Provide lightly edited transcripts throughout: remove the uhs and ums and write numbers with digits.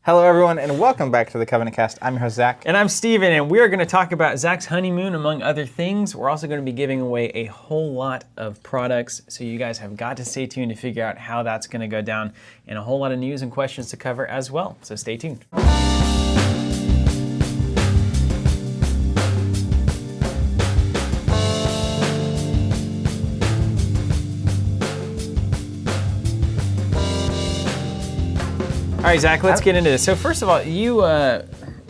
Hello, everyone, and welcome back to the Covenant Cast. I'm your host, Zach. And I'm Steven, and we are going to talk about Zach's honeymoon, among other things. We're also going to be giving away a whole lot of products, so you guys have got to stay tuned to figure out how that's going to go down, and a whole lot of news and questions to cover as well, so stay tuned. All right, Zach, let's get into this. So first of all,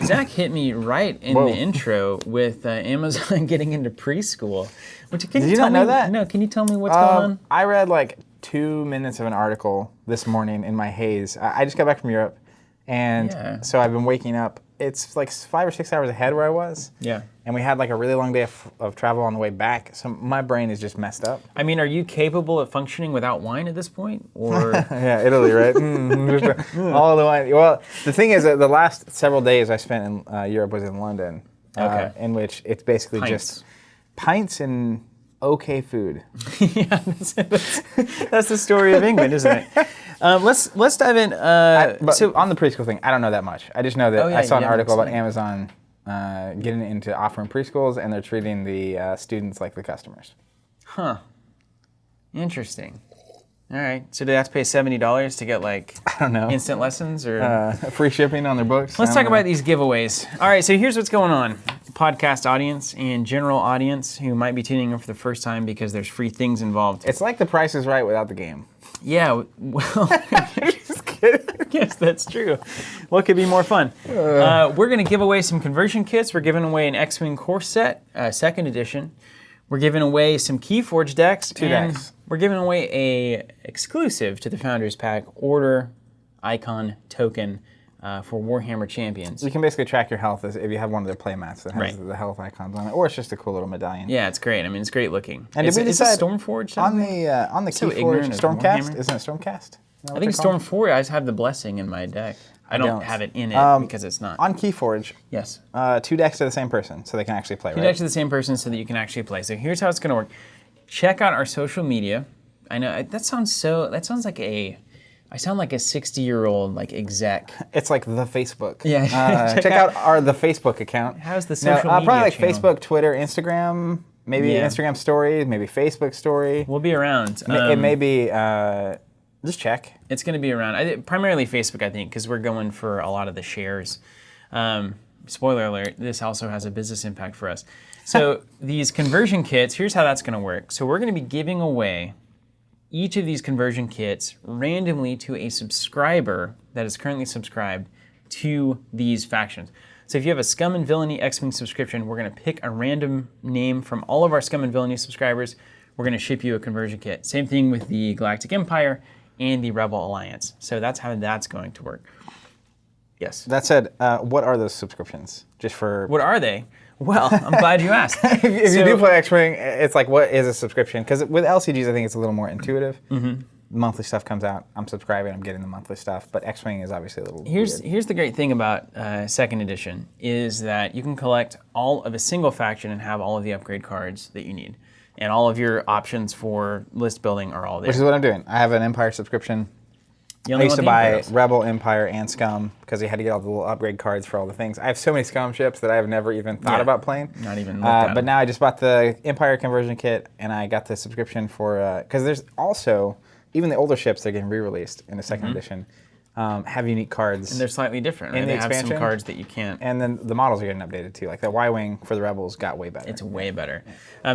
Zach hit me right in the intro with Amazon getting into preschool. Did you not know that? No, can you tell me what's going on? I read like 2 minutes of an article this morning in my haze. I just got back from Europe, and so I've been waking up. It's like 5 or 6 hours ahead where I was. Yeah. And we had like a really long day of travel on the way back, so my brain is just messed up. I mean, are you capable of functioning without wine at this point? Or yeah, Italy, right? All the wine. Well, the thing is that the last several days I spent in Europe was in London, in which it's basically just pints and okay food. Yeah, that's the story of England, isn't it? Let's dive in. So on the preschool thing, I don't know that much. I just know that I saw an article about Amazon getting into offering preschools, and they're treating the students like the customers. Huh. Interesting. All right. So do they have to pay $70 to get like instant lessons or free shipping on their books? Let's talk about these giveaways. All right. So here's what's going on. Podcast audience and general audience who might be tuning in for the first time because there's free things involved. It's like The Price is Right without the game. Yeah. Well, just kidding. Yes, that's true. What could be more fun? We're going to give away some conversion kits. We're giving away an X-Wing course set, 2nd edition. We're giving away some KeyForge decks. 2 decks. We're giving away a exclusive to the Founders Pack order icon token for Warhammer Champions. You can basically track your health if you have one of their play mats that has the health icons on it, or it's just a cool little medallion. Yeah, it's great. I mean, it's great looking. And did we decide Stormforged on the KeyForge Stormcast? Isn't it Stormcast? I think Storm4. I just have the blessing in my deck. I don't have it in it because it's not. On KeyForge, yes, 2 decks to the same person, so they can actually play. 2 decks to the same person, so that you can actually play. So here's how it's going to work. Check out our social media. I know that sounds like I sound like a 60-year-old like exec. It's like the Facebook. Yeah. Check out the Facebook account. How's the social media probably like channel? Facebook, Twitter, Instagram, maybe Instagram story, maybe Facebook story. We'll be around. It may be, just check. It's going to be around. Primarily Facebook, I think, because we're going for a lot of the shares. Spoiler alert, this also has a business impact for us. So these conversion kits, here's how that's going to work. So we're going to be giving away each of these conversion kits randomly to a subscriber that is currently subscribed to these factions. So if you have a Scum and Villainy X-Wing subscription, we're going to pick a random name from all of our Scum and Villainy subscribers. We're going to ship you a conversion kit. Same thing with the Galactic Empire and the Rebel Alliance. So that's how that's going to work. Yes. That said, what are those subscriptions? Just for what are they? Well, I'm glad you asked. if you do play X-Wing, it's like, what is a subscription? Because with LCGs, I think it's a little more intuitive. Mm-hmm. Monthly stuff comes out. I'm subscribing. I'm getting the monthly stuff. But X-Wing is obviously a little weird. Here's the great thing about 2nd edition is that you can collect all of a single faction and have all of the upgrade cards that you need. And all of your options for list building are all there. Which is what I'm doing. I have an Empire subscription. I used to buy Rebel, Empire, and Scum because you had to get all the little upgrade cards for all the things. I have so many Scum ships that I have never even thought about playing. Not even looked at But now I just bought the Empire conversion kit, and I got the subscription for... Because there's also... Even the older ships that are getting re-released in the 2nd edition have unique cards. And they're slightly different, right? In the expansion. Have some cards that you can't... And then the models are getting updated, too. Like the Y-Wing for the Rebels got way better. It's way better.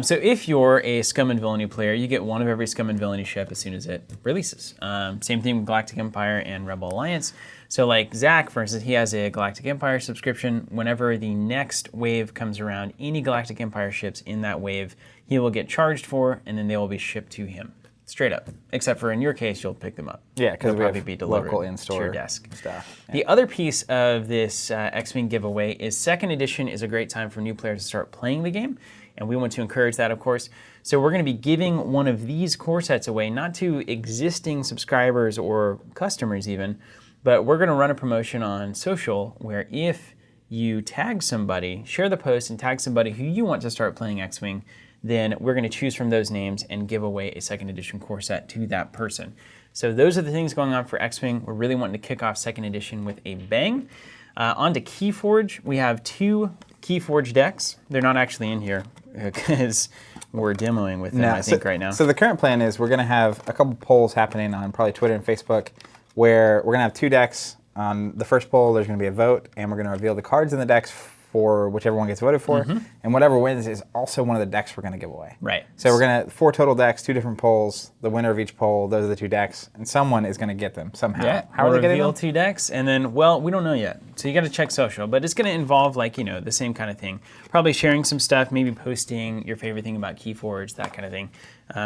So if you're a Scum and Villainy player, you get one of every Scum and Villainy ship as soon as it releases. Same thing with Galactic Empire and Rebel Alliance. So like Zach, for instance, he has a Galactic Empire subscription. Whenever the next wave comes around, any Galactic Empire ships in that wave, he will get charged for, and then they will be shipped to him. Straight up. Except for in your case, you'll pick them up. Yeah, because we probably have be delivered local in-store to your desk. stuff. Yeah. The other piece of this X-Wing giveaway is 2nd edition is a great time for new players to start playing the game, and we want to encourage that, of course. So we're going to be giving one of these core sets away, not to existing subscribers or customers even, but we're going to run a promotion on social where if you tag somebody, share the post and tag somebody who you want to start playing X-Wing, then we're going to choose from those names and give away a 2nd edition core set to that person. So those are the things going on for X-Wing. We're really wanting to kick off 2nd edition with a bang. On to KeyForge. We have 2 KeyForge decks. They're not actually in here because we're demoing with them, I think, right now. So the current plan is we're going to have a couple polls happening on probably Twitter and Facebook where we're going to have 2 decks. On the first poll, there's going to be a vote, and we're going to reveal the cards in the decks for whichever one gets voted for. And whatever wins is also one of the decks we're going to give away. Right. So we're going to 4 total decks, 2 different polls. The winner of each poll, those are the 2 decks, and someone is going to get them somehow. Yeah. How are they getting them? Reveal 2 decks, and then, well, we don't know yet. So you got to check social, but it's going to involve, like, you know, the same kind of thing. Probably sharing some stuff, maybe posting your favorite thing about KeyForge, that kind of thing,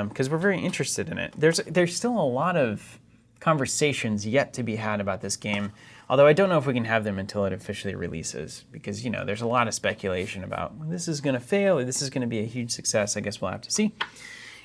because we're very interested in it. There's still a lot of conversations yet to be had about this game, although I don't know if we can have them until it officially releases, because, you know, there's a lot of speculation about, well, this is going to fail or this is going to be a huge success. I guess we'll have to see.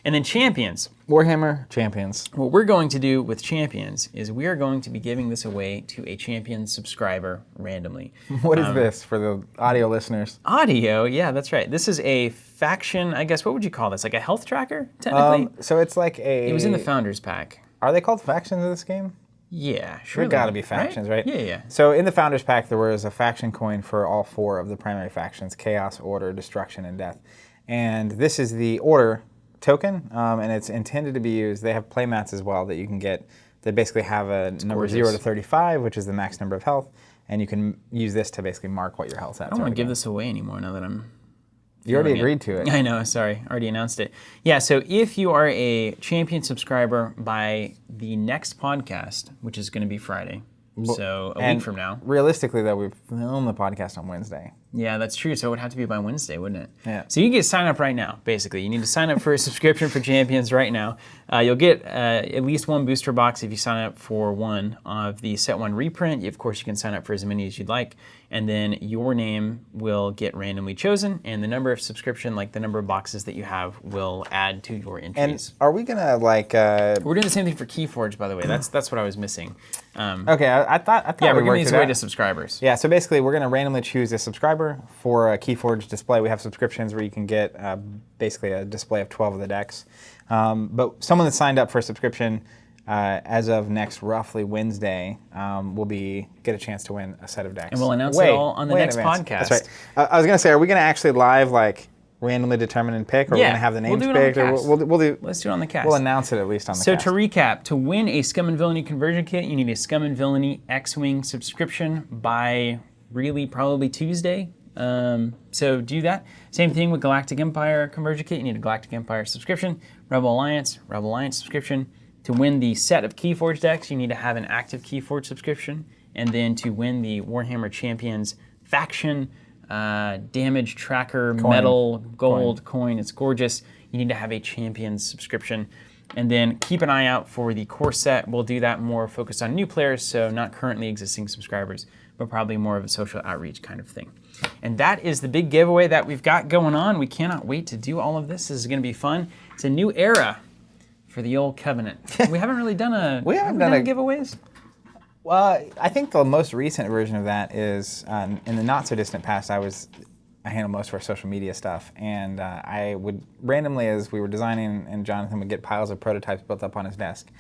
And then Champions. Warhammer Champions. What we're going to do with Champions is we are going to be giving this away to a Champions subscriber randomly. What is this for the audio listeners? Audio, yeah, that's right. This is a faction, I guess, what would you call this? Like a health tracker, technically? So it's like a... It was in the Founders Pack. Are they called factions in this game? Yeah, sure. There gotta be factions, right? Yeah. So in the Founders Pack, there was a faction coin for all 4 of the primary factions: Chaos, Order, Destruction, and Death. And this is the Order token, and it's intended to be used. They have playmats as well that you can get that basically have a number 0 to 35, which is the max number of health, and you can use this to basically mark what your health's at. I don't want to give this away anymore now that I'm... You already agreed to it. I know, sorry. Already announced it. Yeah, so if you are a Champion subscriber by the next podcast, which is going to be Friday, so a week from now. Realistically, though, we film the podcast on Wednesday. Yeah, that's true. So it would have to be by Wednesday, wouldn't it? Yeah. So you can sign up right now, basically. You need to sign up for a subscription for Champions right now. You'll get at least 1 booster box if you sign up for 1 of the Set 1 reprint. Of course, you can sign up for as many as you'd like. And then your name will get randomly chosen, and the number of subscription, like the number of boxes that you have, will add to your entries. And are we going to, like... We're doing the same thing for KeyForge, by the way. That's what I was missing. Okay, I thought yeah, we're we giving these away to subscribers. Yeah, so basically we're going to randomly choose a subscriber for a KeyForge display. We have subscriptions where you can get basically a display of 12 of the decks. But someone that signed up for a subscription as of next roughly Wednesday will get a chance to win a set of decks. And we'll announce it all on the next podcast. That's right. I was going to say, are we going to actually live randomly determine and pick, or we're going to have the names picked? Let's do it on the cast. We'll announce it at least on the cast. So to recap, to win a Scum and Villainy conversion kit, you need a Scum and Villainy X-Wing subscription by really probably Tuesday. So do that. Same thing with Galactic Empire conversion kit. You need a Galactic Empire subscription. Rebel Alliance subscription. To win the set of KeyForge decks, you need to have an active KeyForge subscription. And then to win the Warhammer Champions faction damage tracker metal gold coin, it's gorgeous. You need to have a Champions subscription. And then keep an eye out for the core set. We'll do that more focused on new players, so not currently existing subscribers, but probably more of a social outreach kind of thing. And that is the big giveaway that we've got going on. We cannot wait to do all of this. This is going to be fun. It's a new era for the old Covenant. We haven't really done giveaways. Well, I think the most recent version of that is in the not so distant past. I handle most of our social media stuff, and I would randomly, as we were designing, and Jonathan would get piles of prototypes built up on his desk,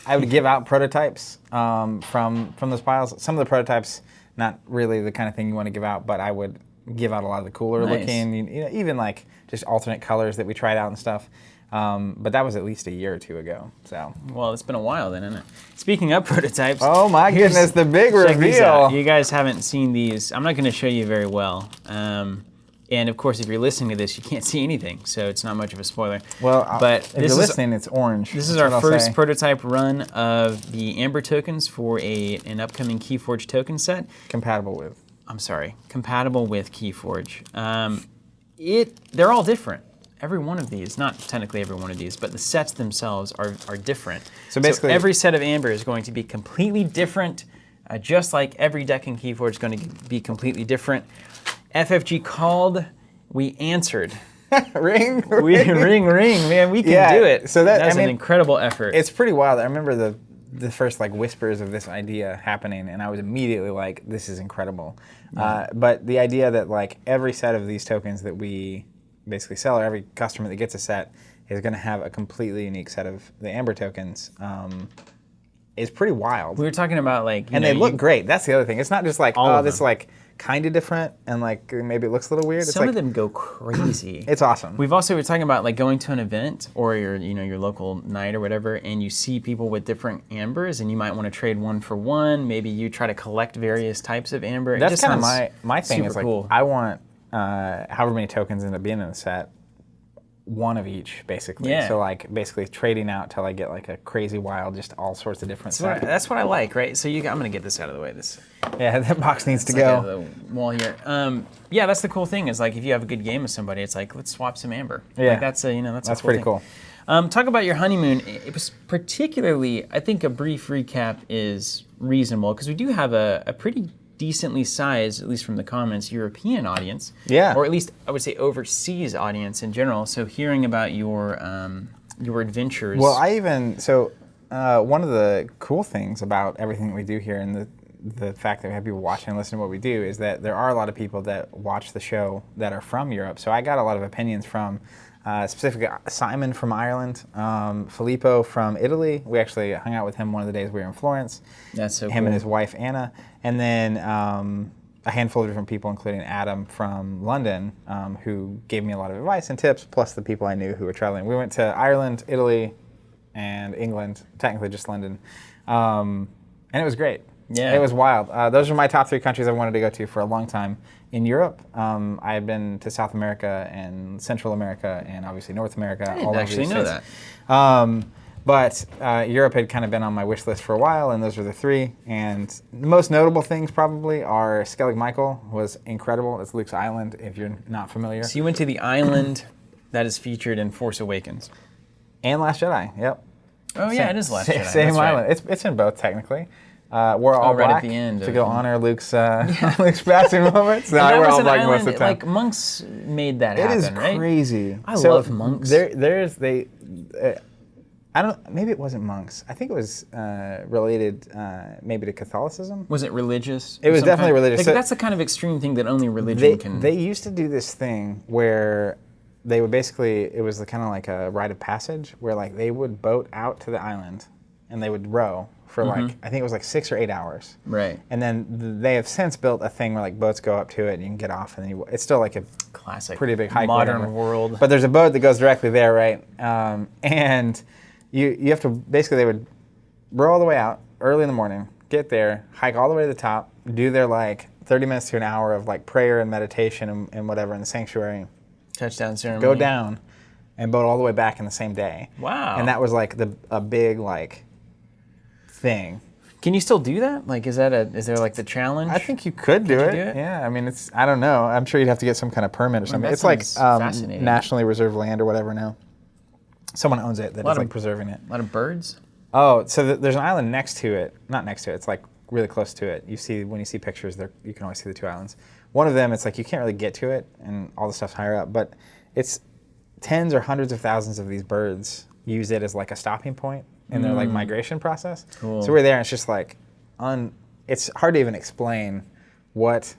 I would give out prototypes from those piles. Some of the prototypes, not really the kind of thing you want to give out, but I would give out a lot of the cooler looking, even like just alternate colors that we tried out and stuff. But that was at least a year or 2 ago. So. Well, it's been a while then, isn't it? Speaking of prototypes. Oh my goodness, the big reveal. You guys haven't seen these. I'm not going to show you very well. And of course, if you're listening to this, you can't see anything, so it's not much of a spoiler. Well, but if you're listening, it's orange. This is our first prototype run of the Amber tokens for an upcoming KeyForge token set. Compatible with KeyForge. They're all different. Every one of these, not technically every one of these, but the sets themselves are different. So basically, every set of Amber is going to be completely different, just like every deck in KeyForge is going to be completely different. FFG called, we answered. ring. Man, we can do it. So that's an incredible effort. It's pretty wild. I remember the first whispers of this idea happening, and I was immediately like, this is incredible. But the idea that every set of these tokens that we basically sell, or every customer that gets a set, is going to have a completely unique set of the Amber tokens. is pretty wild. We were talking about like, and they look great. That's the other thing. It's not just like, all oh, of this them. like kind of different and like maybe it looks a little weird. Some of them go crazy. It's awesome. We've also been talking about like going to an event or your local night or whatever, and you see people with different ambers, and you might want to trade one for one. Maybe you try to collect various types of amber. That's kind of my thing. Is like cool. I want however many tokens end up being in the set. One of each, basically. Yeah. So, like, basically trading out till I get, like, a crazy wild, just all sorts of different stuff. That's what I like, right? So I'm going to get this out of the way. Yeah, that box needs to like go. out of the wall here. Yeah, that's the cool thing is, like, if you have a good game with somebody, it's like, let's swap some amber. Yeah. Like, that's a cool pretty thing. cool. Talk about your honeymoon. It was particularly, I think a brief recap is reasonable, because we do have a pretty decently sized, at least from the comments, European audience. Yeah. Or at least I would say overseas audience in general. So hearing about your adventures. Well, one of the cool things about everything that we do here and the fact that we have people watching and listening to what we do is that there are a lot of people that watch the show that are from Europe. So I got a lot of opinions from specifically Simon from Ireland, Filippo from Italy. We actually hung out with him one of the days we were in Florence. That's so cool. Him and his wife, Anna. And then a handful of different people, including Adam from London, who gave me a lot of advice and tips, plus the people I knew who were traveling. We went to Ireland, Italy, and England, technically just London. And it was great. Yeah. It was wild. Those are my top 3 countries I wanted to go to for a long time. In Europe, I had been to South America and Central America and obviously North America. I didn't actually know that. But Europe had kind of been on my wish list for a while, and those were the 3. And the most notable things probably are Skellig Michael was incredible. It's Luke's island, if you're not familiar. So you went to the island that is featured in Force Awakens. And Last Jedi, yep. Oh yeah, it is Last Jedi. Same That's island. Right. It's in both, technically. We're all right black at the end to go honor Luke's passing moments. No, that we're was all an black island, most of the time. like monks made that It happen, is right? crazy. I love monks. I don't. Maybe it wasn't monks. I think it was related, maybe to Catholicism. Was it religious? It was definitely religious. Like, So that's the kind of extreme thing that only religion can. They used to do this thing where they would basically. It was kind of like a rite of passage, where like they would boat out to the island, and they would row for like I think it was like 6 or 8 hours. Right. And then they have since built a thing where like boats go up to it and you can get off, and then it's still like a classic, pretty big hike. modern whatever. world. But there's a boat that goes directly there, right? And you have to basically they would row all the way out early in the morning, get there, hike all the way to the top, do their like 30 minutes to an hour of like prayer and meditation and whatever in the sanctuary. Touchdown ceremony. Go down and boat all the way back in the same day. Wow. And that was like a big like thing. Can you still do that? Like, is there like the challenge? I think you could do it. do it? Yeah, I mean, I don't know. I'm sure you'd have to get some kind of permit or something. that It's like sounds fascinating. nationally reserved land or whatever now. Someone owns it that is like preserving it. A lot of birds. Oh, so there's an island next to it. Not next to it. It's like really close to it. When you see pictures, you can always see the 2 islands. One of them, it's like you can't really get to it, and all the stuff's higher up. But it's tens or hundreds of thousands of these birds use it as like a stopping point in their like migration process. Cool. So we're there, and it's just like it's hard to even explain what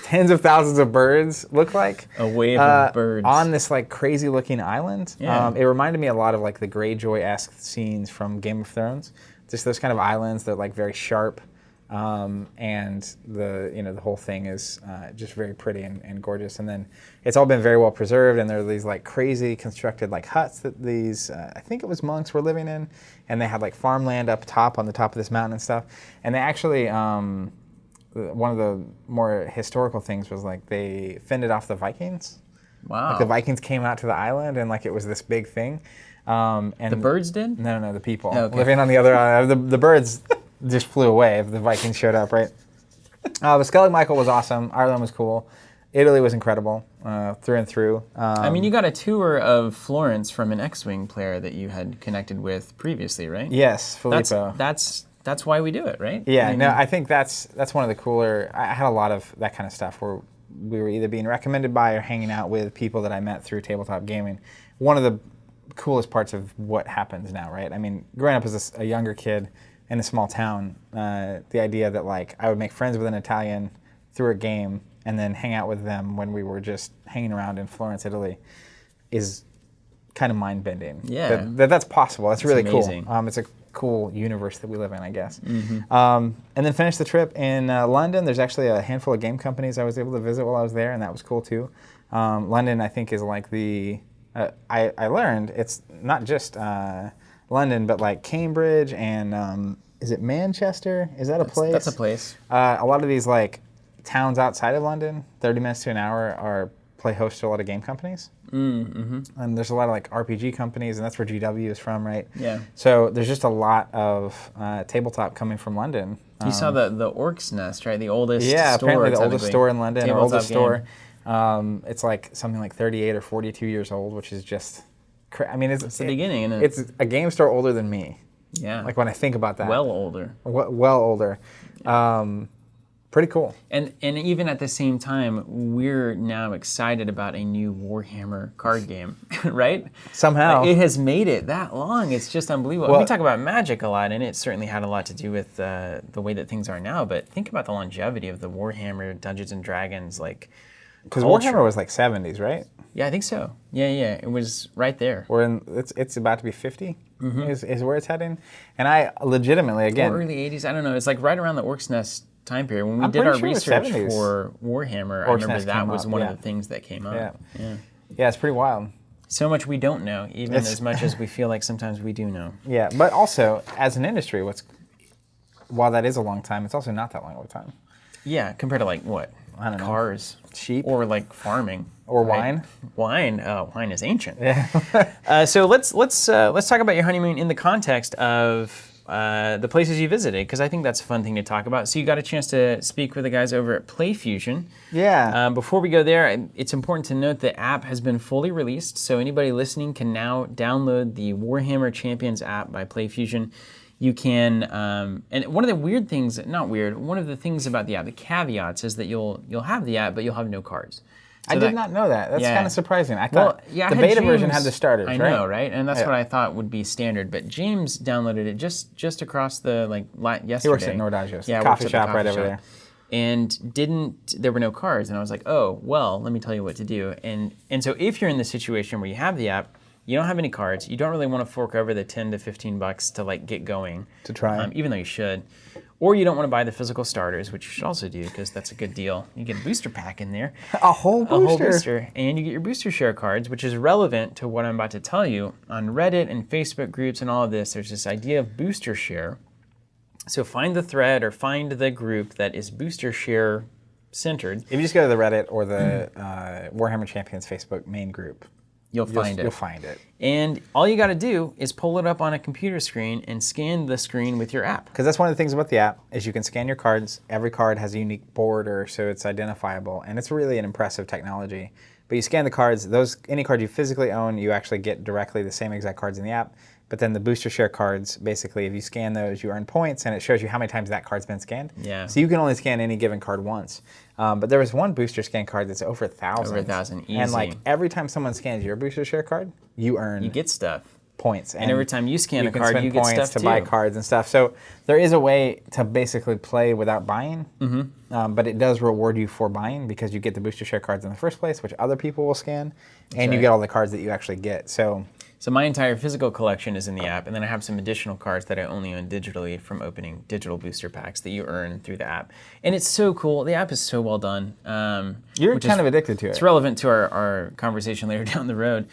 tens of thousands of birds look like. A wave of birds on this like crazy looking island. Yeah. It reminded me a lot of like the Greyjoy-esque scenes from Game of Thrones. Just those kind of islands that are like very sharp, and the whole thing is just very pretty and gorgeous. And then it's all been very well preserved. And there are these like crazy constructed like huts that these I think it was monks were living in, and they had like farmland up top on the top of this mountain and stuff. And they actually. One of the more historical things was like they fended off the Vikings. Wow. Like the Vikings came out to the island and like it was this big thing. And The birds did? No, the people Okay. living on the other island. The birds just flew away if the Vikings showed up, right? But Skellig Michael was awesome. Ireland was cool. Italy was incredible through and through. I mean, you got a tour of Florence from an X-Wing player that you had connected with previously, right? Yes, Filippo. That's why we do it, right? Yeah, I mean, no, I think that's one of the cooler. I had a lot of that kind of stuff where we were either being recommended by or hanging out with people that I met through tabletop gaming. One of the coolest parts of what happens now, right? I mean, growing up as a younger kid in a small town, the idea that like I would make friends with an Italian through a game and then hang out with them when we were just hanging around in Florence, Italy, is kind of mind-bending. Yeah. That's possible. That's really amazing. cool. It's a cool universe that we live in, I guess. And then finished the trip in London. There's actually a handful of game companies I was able to visit while I was there, and that was cool too. London, I think, is like the I learned it's not just London, but like Cambridge and is it Manchester? Is that a place? That's a place. A lot of these like towns outside of London, 30 minutes to an hour, play host to a lot of game companies. And there's a lot of like RPG companies, and that's where GW is from, right? Yeah. So there's just a lot of tabletop coming from London. You saw the Orc's Nest, right? The oldest store. Apparently the oldest store in London, our oldest store. It's like something like 38 or 42 years old, which is just, I mean, it's the beginning, isn't it? It's a game store older than me. Yeah. Like when I think about that. Well older. Well older. Pretty cool. And even at the same time, we're now excited about a new Warhammer card game, right? Somehow. It has made it that long. It's just unbelievable. Well, we talk about Magic a lot, and it certainly had a lot to do with the way that things are now. But think about the longevity of the Warhammer Dungeons & Dragons, like, because Warhammer was like 70s, right? Yeah, I think so. Yeah. It was right there. It's about to be 50 is where it's heading. And I legitimately, again... Or early 80s, I don't know. It's like right around the Orc's Nest time period. When we did our research for Warhammer, I remember that was one of the things that came up. Yeah, it's pretty wild. So much we don't know, even as much as we feel like sometimes we do know. Yeah, but also, as an industry, while that is a long time, it's also not that long of a time. Yeah, compared to like what? I don't know. Cars. Sheep. Or like farming. Or right? wine. Wine is ancient. Yeah. So let's talk about your honeymoon in the context of the places you visited, because I think that's a fun thing to talk about. So you got a chance to speak with the guys over at PlayFusion. Yeah. Before we go there, it's important to note the app has been fully released, so anybody listening can now download the Warhammer Champions app by PlayFusion. You can, and one of the weird things, not weird, one of the things about the app, the caveats, is that you'll have the app, but you'll have no cards. So I did not know that. That's kind of surprising. I thought the beta version had the starters, right? I know, right? And that's what I thought would be standard. But James downloaded it just across the yesterday. He works at Nordagio's, yeah, coffee shop right over there. And there were no cards, and I was like, oh well, let me tell you what to do. And so if you're in the situation where you have the app, you don't have any cards, you don't really want to fork over the $10 to $15 to like get going to try, even though you should. Or you don't want to buy the physical starters, which you should also do because that's a good deal. You get a booster pack in there. A whole booster. And you get your booster share cards, which is relevant to what I'm about to tell you. On Reddit and Facebook groups and all of this, there's this idea of booster share. So find the thread or find the group that is booster share centered. If you just go to the Reddit or the Warhammer Champions Facebook main group, You'll find it. And all you got to do is pull it up on a computer screen and scan the screen with your app. Because that's one of the things about the app is you can scan your cards. Every card has a unique border, so it's identifiable, and it's really an impressive technology. But you scan the cards; any card you physically own, you actually get directly the same exact cards in the app. But then the booster share cards, basically, if you scan those, you earn points, and it shows you how many times that card's been scanned. Yeah. So you can only scan any given card once. But there was one booster scan card that's over 1,000. Over 1,000, easy. And like every time someone scans your booster share card, you get stuff. Points. And every time you scan a card, you get stuff to buy cards and stuff. So there is a way to basically play without buying, but it does reward you for buying because you get the booster share cards in the first place, which other people will scan, and you get all the cards that you actually get. So my entire physical collection is in the app, and then I have some additional cards that I only own digitally from opening digital booster packs that you earn through the app. And it's so cool. The app is so well done. You're kind of addicted to it. It's relevant to our conversation later down the road.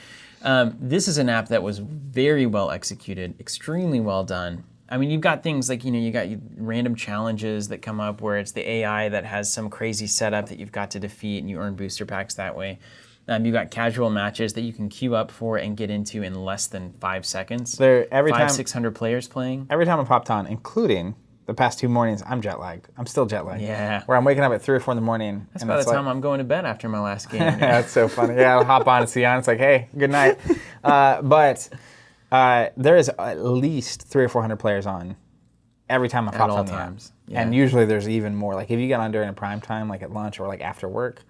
This is an app that was very well executed, extremely well done. I mean, you've got things like, you got random challenges that come up where it's the AI that has some crazy setup that you've got to defeat, and you earn booster packs that way. You've got casual matches that you can queue up for and get into in less than 5 seconds. 600 players playing. Every time I popped on, including the past 2 mornings, I'm jet lagged. I'm still jet lagged. Yeah. Where I'm waking up at 3 or 4 in the morning. That's about the time I'm going to bed after my last game. That's so funny. Yeah, I'll hop on and see on. It's like, hey, good night. But there is at least 300 or 400 players on every time I pop on the app. Yeah. And usually there's even more. Like if you get on during a prime time, like at lunch or like after work,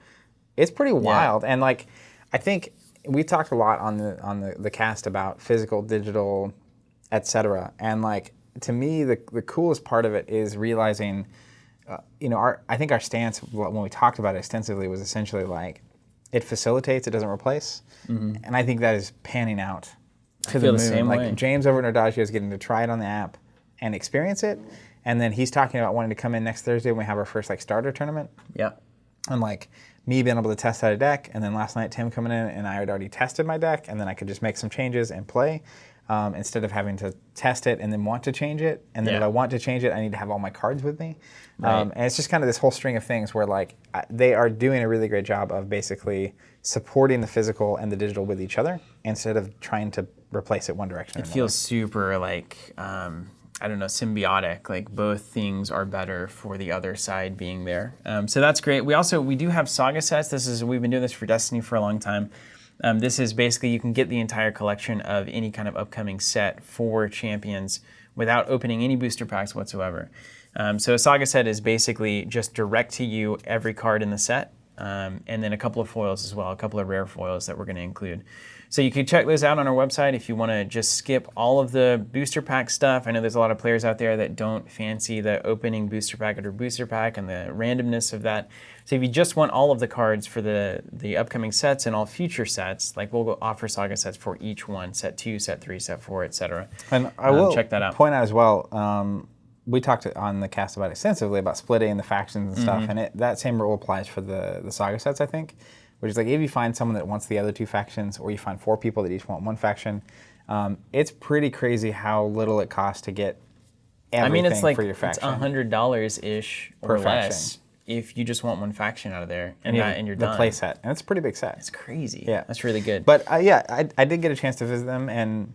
it's pretty wild. Yeah. And like, I think we talked a lot on the cast about physical, digital, etc. And like, to me, the coolest part of it is realizing, I think our stance when we talked about it extensively was essentially like, it facilitates, it doesn't replace. And I think that is panning out to the moon. Same way. James over at Nordagio is getting to try it on the app and experience it. And then he's talking about wanting to come in next Thursday when we have our first like starter tournament. Yeah. And like me being able to test out a deck, and then last night Tim coming in and I had already tested my deck, and then I could just make some changes and play instead of having to test it and then want to change it. And then if I want to change it, I need to have all my cards with me. Right. And it's just kind of this whole string of things where like they are doing a really great job of basically supporting the physical and the digital with each other instead of trying to replace it one direction. It feels super like, I don't know, symbiotic. Like both things are better for the other side being there. So that's great. We do have Saga sets. We've been doing this for Destiny for a long time. This is basically, you can get the entire collection of any kind of upcoming set for champions without opening any booster packs whatsoever. So a Saga set is basically just direct to you every card in the set, and then a couple of foils as well, a couple of rare foils that we're going to include. So you can check those out on our website if you want to just skip all of the booster pack stuff. I know there's a lot of players out there that don't fancy the opening booster pack or booster pack and the randomness of that. So if you just want all of the cards for the upcoming sets and all future sets, like we'll offer Saga sets for each one, set 2, set 3, set 4, etc. And I will check that out. Point out as well, we talked on the cast about extensively about splitting the factions and stuff, and that same rule applies for the Saga sets, I think. Which is like if you find someone that wants the other 2 factions, or you find 4 people that each want 1 faction, it's pretty crazy how little it costs to get everything for your faction. It's $100-ish or less if you just want 1 faction out of there, and you're done. The play set, and it's a pretty big set. It's crazy. Yeah, that's really good. But I did get a chance to visit them, and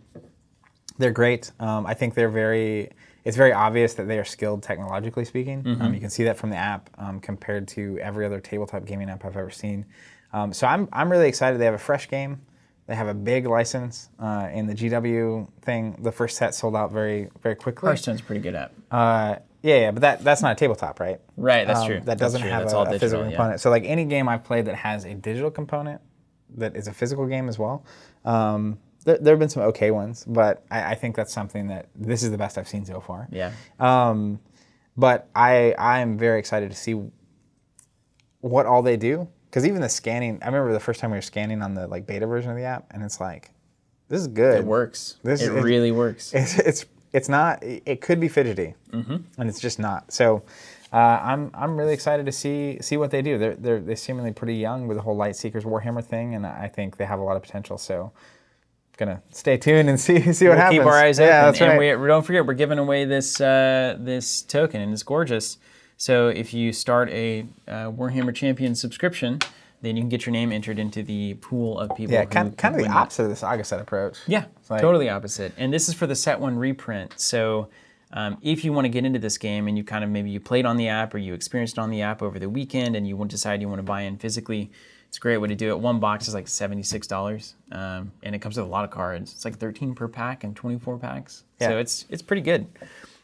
they're great. I think it's very obvious that they are skilled technologically speaking. You can see that from the app compared to every other tabletop gaming app I've ever seen. So I'm really excited. They have a fresh game. They have a big license in the GW thing. The first set sold out very, very quickly. Hearthstone's a pretty good app. But that's not a tabletop, right? Right, that's true. That doesn't have a physical component. So like any game I've played that has a digital component that is a physical game as well, there have been some okay ones, but I think that's something that this is the best I've seen so far. Yeah. But I'm very excited to see what all they do. Because even the scanning, I remember the first time we were scanning on the like beta version of the app, and it's like, this is good. It works. It really works. It's not. It could be fidgety, and it's just not. So, I'm really excited to see what they do. They're seemingly pretty young with the whole Lightseekers Warhammer thing, and I think they have a lot of potential. So, gonna stay tuned and see what happens. Keep our eyes open. Yeah, that's right. And don't forget, we're giving away this token, and it's gorgeous. So if you start a Warhammer Champion subscription, then you can get your name entered into the pool of people. Yeah, kind of the opposite of the Saga set approach. Yeah, totally opposite. And this is for the Set 1 reprint. So if you want to get into this game and maybe you played on the app or you experienced it on the app over the weekend and you decide you want to buy in physically, it's a great way to do it. 1 box is like $76, and it comes with a lot of cards. It's like 13 per pack and 24 packs. Yeah. So it's pretty good.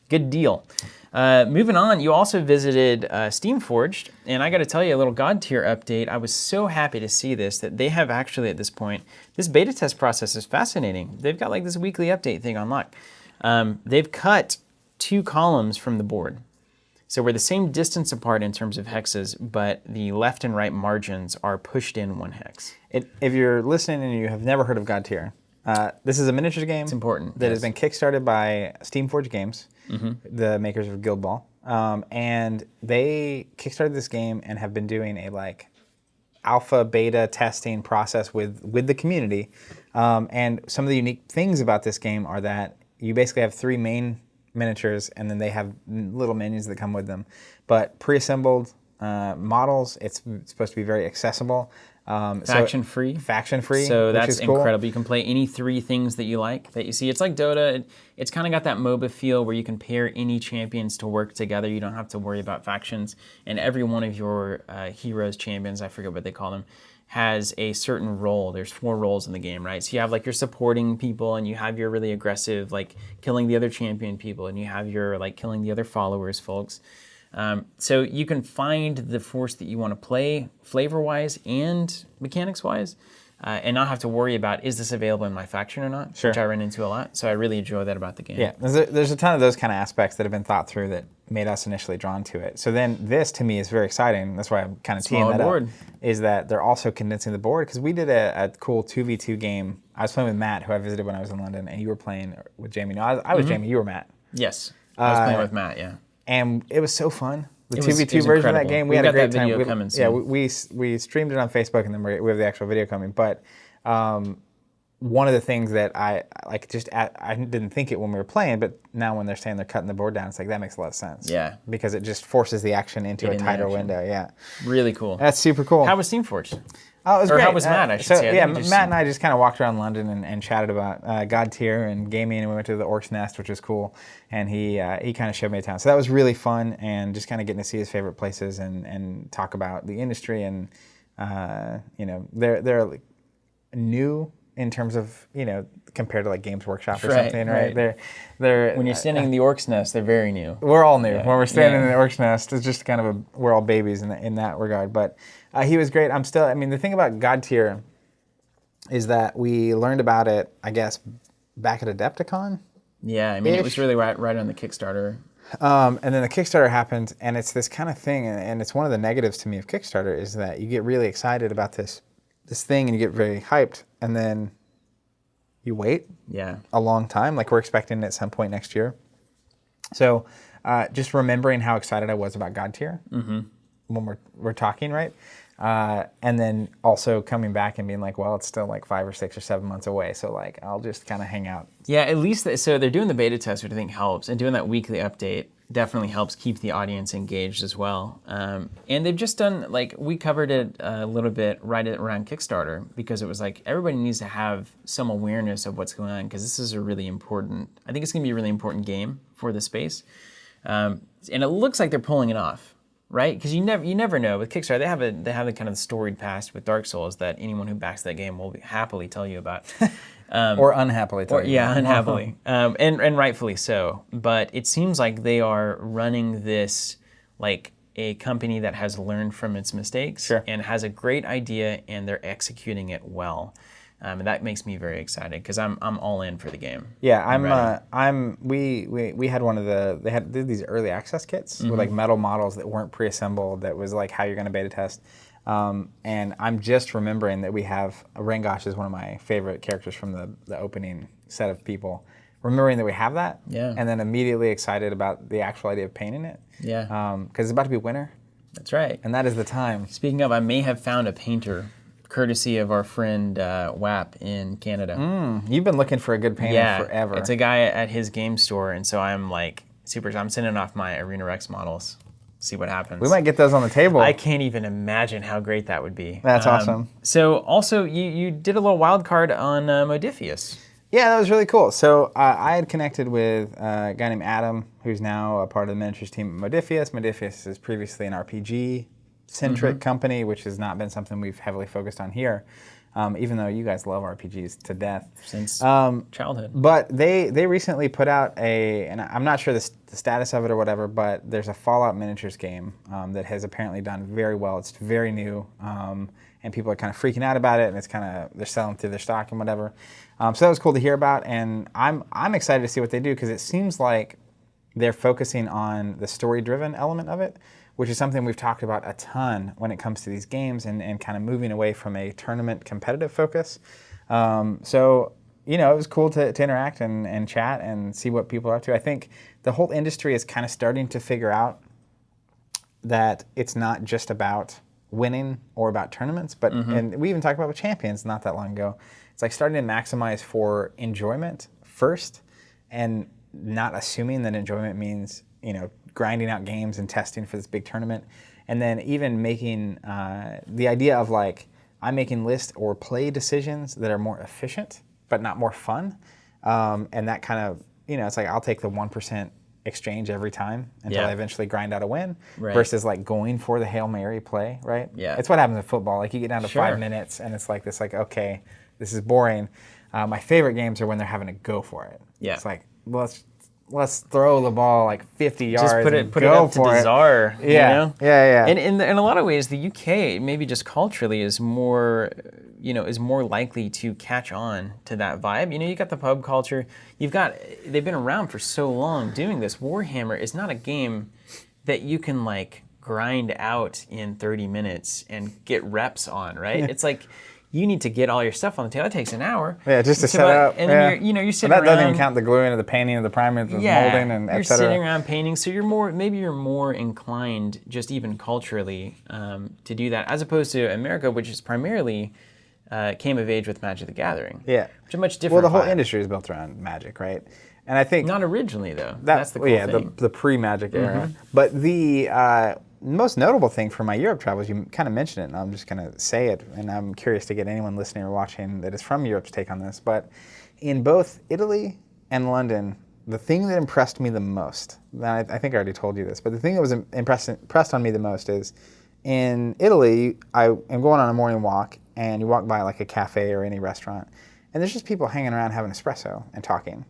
Good deal. Moving on, you also visited Steamforged, and I got to tell you a little God tier update. I was so happy to see that they have actually at this point, this beta test process is fascinating. They've got like this weekly update thing on lock. They've cut 2 columns from the board. So we're the same distance apart in terms of hexes, but the left and right margins are pushed in 1 hex. If you're listening and you have never heard of God tier, this is a miniatures game. It's important. That has been kickstarted by Steamforged Games, the makers of Guild Ball, and they kickstarted this game and have been doing a like alpha beta testing process with the community. And some of the unique things about this game are that you basically have 3 main miniatures, and then they have little minions that come with them. But pre-assembled models, it's supposed to be very accessible. Faction free. So that's incredible. You can play any 3 things that you like that you see. It's like Dota. It's kind of got that MOBA feel where you can pair any champions to work together. You don't have to worry about factions. And every one of your heroes, champions, I forget what they call them, has a certain role. There's 4 roles in the game, right? So you have like your supporting people, and you have your really aggressive, like killing the other champion people, and you have your like killing the other followers folks. So you can find the force that you want to play flavor-wise and mechanics-wise, and not have to worry about, is this available in my faction or not, which I run into a lot. So I really enjoy that about the game. Yeah, there's a ton of those kind of aspects that have been thought through that made us initially drawn to it. So then this, to me, is very exciting. That's why I'm kind of teeing that up, is that they're also condensing the board, because we did a cool 2v2 game. I was playing with Matt, who I visited when I was in London, and you were playing with Jamie. No, I was Jamie, you were Matt. Yes. I was playing with Matt, yeah. And it was so fun. The It was 2v2 version incredible. of that game, we We've had a got great that time. video coming Yeah, soon. we streamed it on Facebook, and then we have the actual video coming. But one of the things that I didn't think it when we were playing, but now when they're saying they're cutting the board down, it's like that makes a lot of sense. Yeah. Because it just forces the action into a tighter window. Yeah. Really cool. That's super cool. How was Steamforged? Oh, it was Or great. how was Matt, I should say. Yeah, Matt and I just kind of walked around London and chatted about God tier and gaming, and we went to the Orc's Nest, which was cool. And he kind of showed me a town. So that was really fun, and just kind of getting to see his favorite places and talk about the industry. And, they're like new in terms of, compared to like Games Workshop or something, right? They're when you're standing in the Orc's Nest, they're very new. We're all new. When we're standing in the Orc's Nest, it's just kind of we're all babies in that regard. But he was great. The thing about God tier is that we learned about it, I guess, back at Adepticon. Yeah, it was really right on the Kickstarter. And then the Kickstarter happened, and it's this kind of thing, and it's one of the negatives to me of Kickstarter is that you get really excited about this thing, and you get very hyped, and then you wait a long time. Like we're expecting it at some point next year. So just remembering how excited I was about God tier when we're talking, right? And then also coming back and being like, well, it's still like 5 or 6 or 7 months away. So like, I'll just kind of hang out. Yeah, at least, so they're doing the beta test, which I think helps. And doing that weekly update definitely helps keep the audience engaged as well. And they've just done, like, we covered it a little bit right around Kickstarter because it was like, everybody needs to have some awareness of what's going on because this is a really important, I think it's going to be a really important game for the space. And it looks like they're pulling it off. Right, because you never know with Kickstarter. They have the kind of storied past with Dark Souls that anyone who backs that game will happily tell you about, or unhappily tell you. Yeah, unhappily, and rightfully so. But it seems like they are running this like a company that has learned from its mistakes and has a great idea, and they're executing it well. And that makes me very excited because I'm all in for the game. Yeah, we had one of they did these early access kits with like metal models that weren't pre-assembled. That was like how you're going to beta test. And I'm just remembering that we have Rengosh is one of my favorite characters from the opening set of people. Remembering that we have that, and then immediately excited about the actual idea of painting it. Yeah, because it's about to be winter. That's right, and that is the time. Speaking of, I may have found a painter. Courtesy of our friend WAP in Canada. You've been looking for a good painter forever. It's a guy at his game store, and so I'm like I'm sending off my Arena Rex models, see what happens. We might get those on the table. I can't even imagine how great that would be. That's awesome. So also, you did a little wild card on Modiphius. Yeah, that was really cool. So I had connected with a guy named Adam, who's now a part of the miniatures team at Modiphius. Modiphius is previously an RPG-centric company, which has not been something we've heavily focused on here, even though you guys love RPGs to death. Since childhood. But they recently put out and I'm not sure the status of it or whatever, but there's a Fallout miniatures game that has apparently done very well. It's very new, and people are kind of freaking out about it, and it's they're selling through their stock and whatever. So that was cool to hear about, and I'm excited to see what they do because it seems like they're focusing on the story-driven element of it, which is something we've talked about a ton when it comes to these games and kind of moving away from a tournament competitive focus. So, it was cool to interact and chat and see what people are up to. I think the whole industry is kind of starting to figure out that it's not just about winning or about tournaments, but and we even talked about with Champions not that long ago. It's like starting to maximize for enjoyment first and not assuming that enjoyment means, grinding out games and testing for this big tournament. And then even making the idea of like, I'm making list or play decisions that are more efficient, but not more fun. And that kind of, it's like, I'll take the 1% exchange every time until I eventually grind out a win versus like going for the Hail Mary play, right? Yeah. It's what happens in football. Like you get down to 5 minutes and it's like this, like, okay, this is boring. My favorite games are when they're having to go for it. Yeah. It's like, let's throw the ball like 50 yards. Just put it up to the czar. Yeah. And in a lot of ways, the UK, maybe just culturally, is more, is more likely to catch on to that vibe. You got the pub culture. They've been around for so long doing this. Warhammer is not a game that you can like grind out in 30 minutes and get reps on, right? It's like you need to get all your stuff on the table. That takes an hour. Yeah, just to set up. And then you're sitting that around. doesn't even count the gluing of the painting of the primer, the molding, and you're et cetera. sitting around painting, so maybe you're more inclined, just even culturally, to do that, as opposed to America, which is primarily came of age with Magic the Gathering. Yeah. Which is much different. Well, the whole industry is built around Magic, right? And I think not originally though. That's the cool thing. the pre-Magic era. But the most notable thing for my Europe travels, you kind of mentioned it, and I'm just going to say it, and I'm curious to get anyone listening or watching that is from Europe's take on this, but in both Italy and London, the thing that impressed me the most, I think I already told you this, but the thing that was impressed on me the most is, in Italy, I am going on a morning walk, and you walk by like a cafe or any restaurant, and there's just people hanging around having espresso and talking.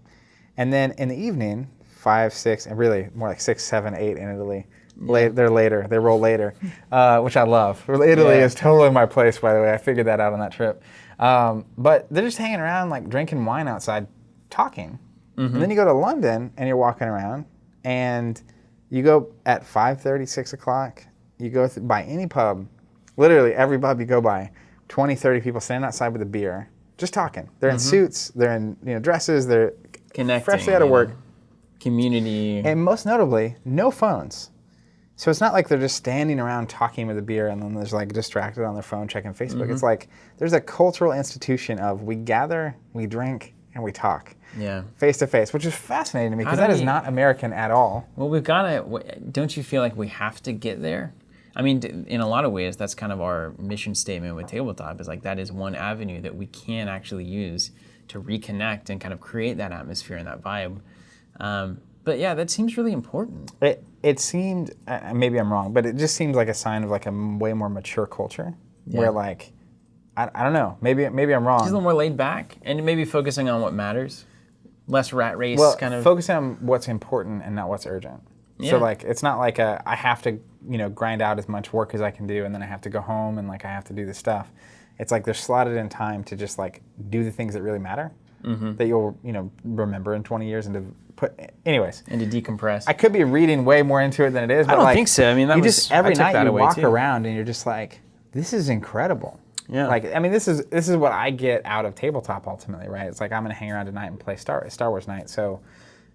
And then in the evening, 5, 6, and really more like 6, 7, 8 in Italy, they're later. They roll later, which I love. Italy is totally my place, by the way. I figured that out on that trip. But they're just hanging around, like drinking wine outside, talking. And then you go to London, and you're walking around, and you go at 5:30, 6 o'clock. You go by any pub, literally every pub you go by, 20, 30 people standing outside with a beer, just talking. They're in suits. They're in dresses. They're connecting, freshly out of work. Community. And most notably, no phones. So it's not like they're just standing around talking with a beer and then there's like distracted on their phone checking Facebook. It's like there's a cultural institution of we gather, we drink, and we talk. Yeah. Face to face, which is fascinating to me because that is not American at all. Well, we've got to, don't you feel like we have to get there? I mean, in a lot of ways, that's kind of our mission statement with Tabletop, is like that is one avenue that we can actually use to reconnect and kind of create that atmosphere and that vibe. But yeah, that seems really important. It seemed, maybe I'm wrong, but it just seems like a sign of like a way more mature culture where like, I don't know, maybe I'm wrong. Just a little more laid back and maybe focusing on what matters. Less rat race kind of. Focusing on what's important and not what's urgent. Yeah. So like, it's not like I have to, grind out as much work as I can do and then I have to go home and like I have to do this stuff. It's like they're slotted in time to just like do the things that really matter that you'll, remember in 20 years and to put, anyways. And to decompress. I could be reading way more into it than it is, but I don't think so. I mean, that was, every I took night that you away walk too. around and you're just like, this is incredible. Yeah. Like, I mean, this is what I get out of Tabletop ultimately, right? It's like I'm gonna hang around tonight and play Star Wars night. So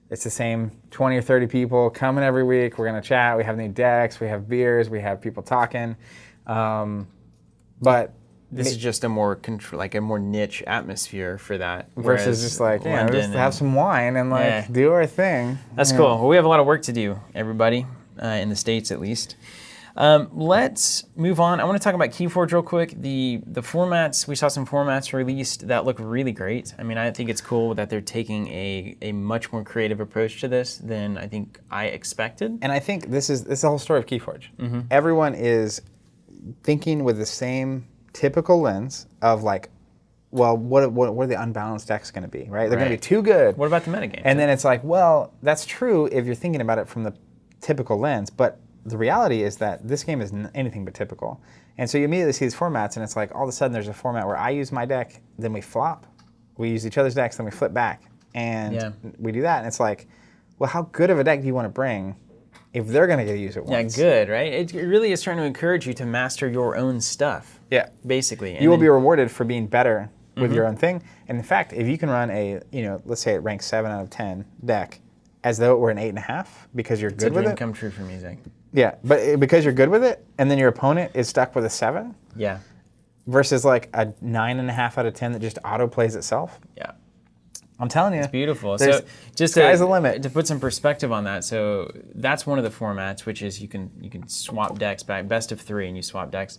it's the same 20 or 30 people coming every week. We're gonna chat. We have new decks. We have beers. We have people talking. But this is just a more a more niche atmosphere for that. Versus just like, just have some wine and like do our thing. That's cool. Well, we have a lot of work to do, everybody, in the States at least. Let's move on. I want to talk about KeyForge real quick. The formats, we saw some formats released that look really great. I mean, I think it's cool that they're taking a much more creative approach to this than I think I expected. And I think this is the whole story of KeyForge. Everyone is thinking with the same typical lens of like, well, what are the unbalanced decks going to be, right? They're going to be too good. What about the metagame? And then it's like, well, that's true if you're thinking about it from the typical lens, but the reality is that this game is anything but typical. And so you immediately see these formats, and it's like all of a sudden there's a format where I use my deck, then we flop. We use each other's decks, then we flip back. And we do that, and it's like, well, how good of a deck do you want to bring if they're going to get to use it once? Yeah, good, right? It really is trying to encourage you to master your own stuff. Yeah. Basically. You will be rewarded for being better with your own thing. And in fact, if you can run a, let's say it ranks 7 out of 10 deck, as though it were an 8.5 because you're good with it. It's a dream come true for me, Zach. Yeah, but because you're good with it, and then your opponent is stuck with a 7. Yeah. Versus like a 9.5 out of 10 that just auto plays itself. Yeah. I'm telling you. It's beautiful. So just sky's the limit. To put some perspective on that, so that's one of the formats, which is you can swap decks back, best of 3, and you swap decks.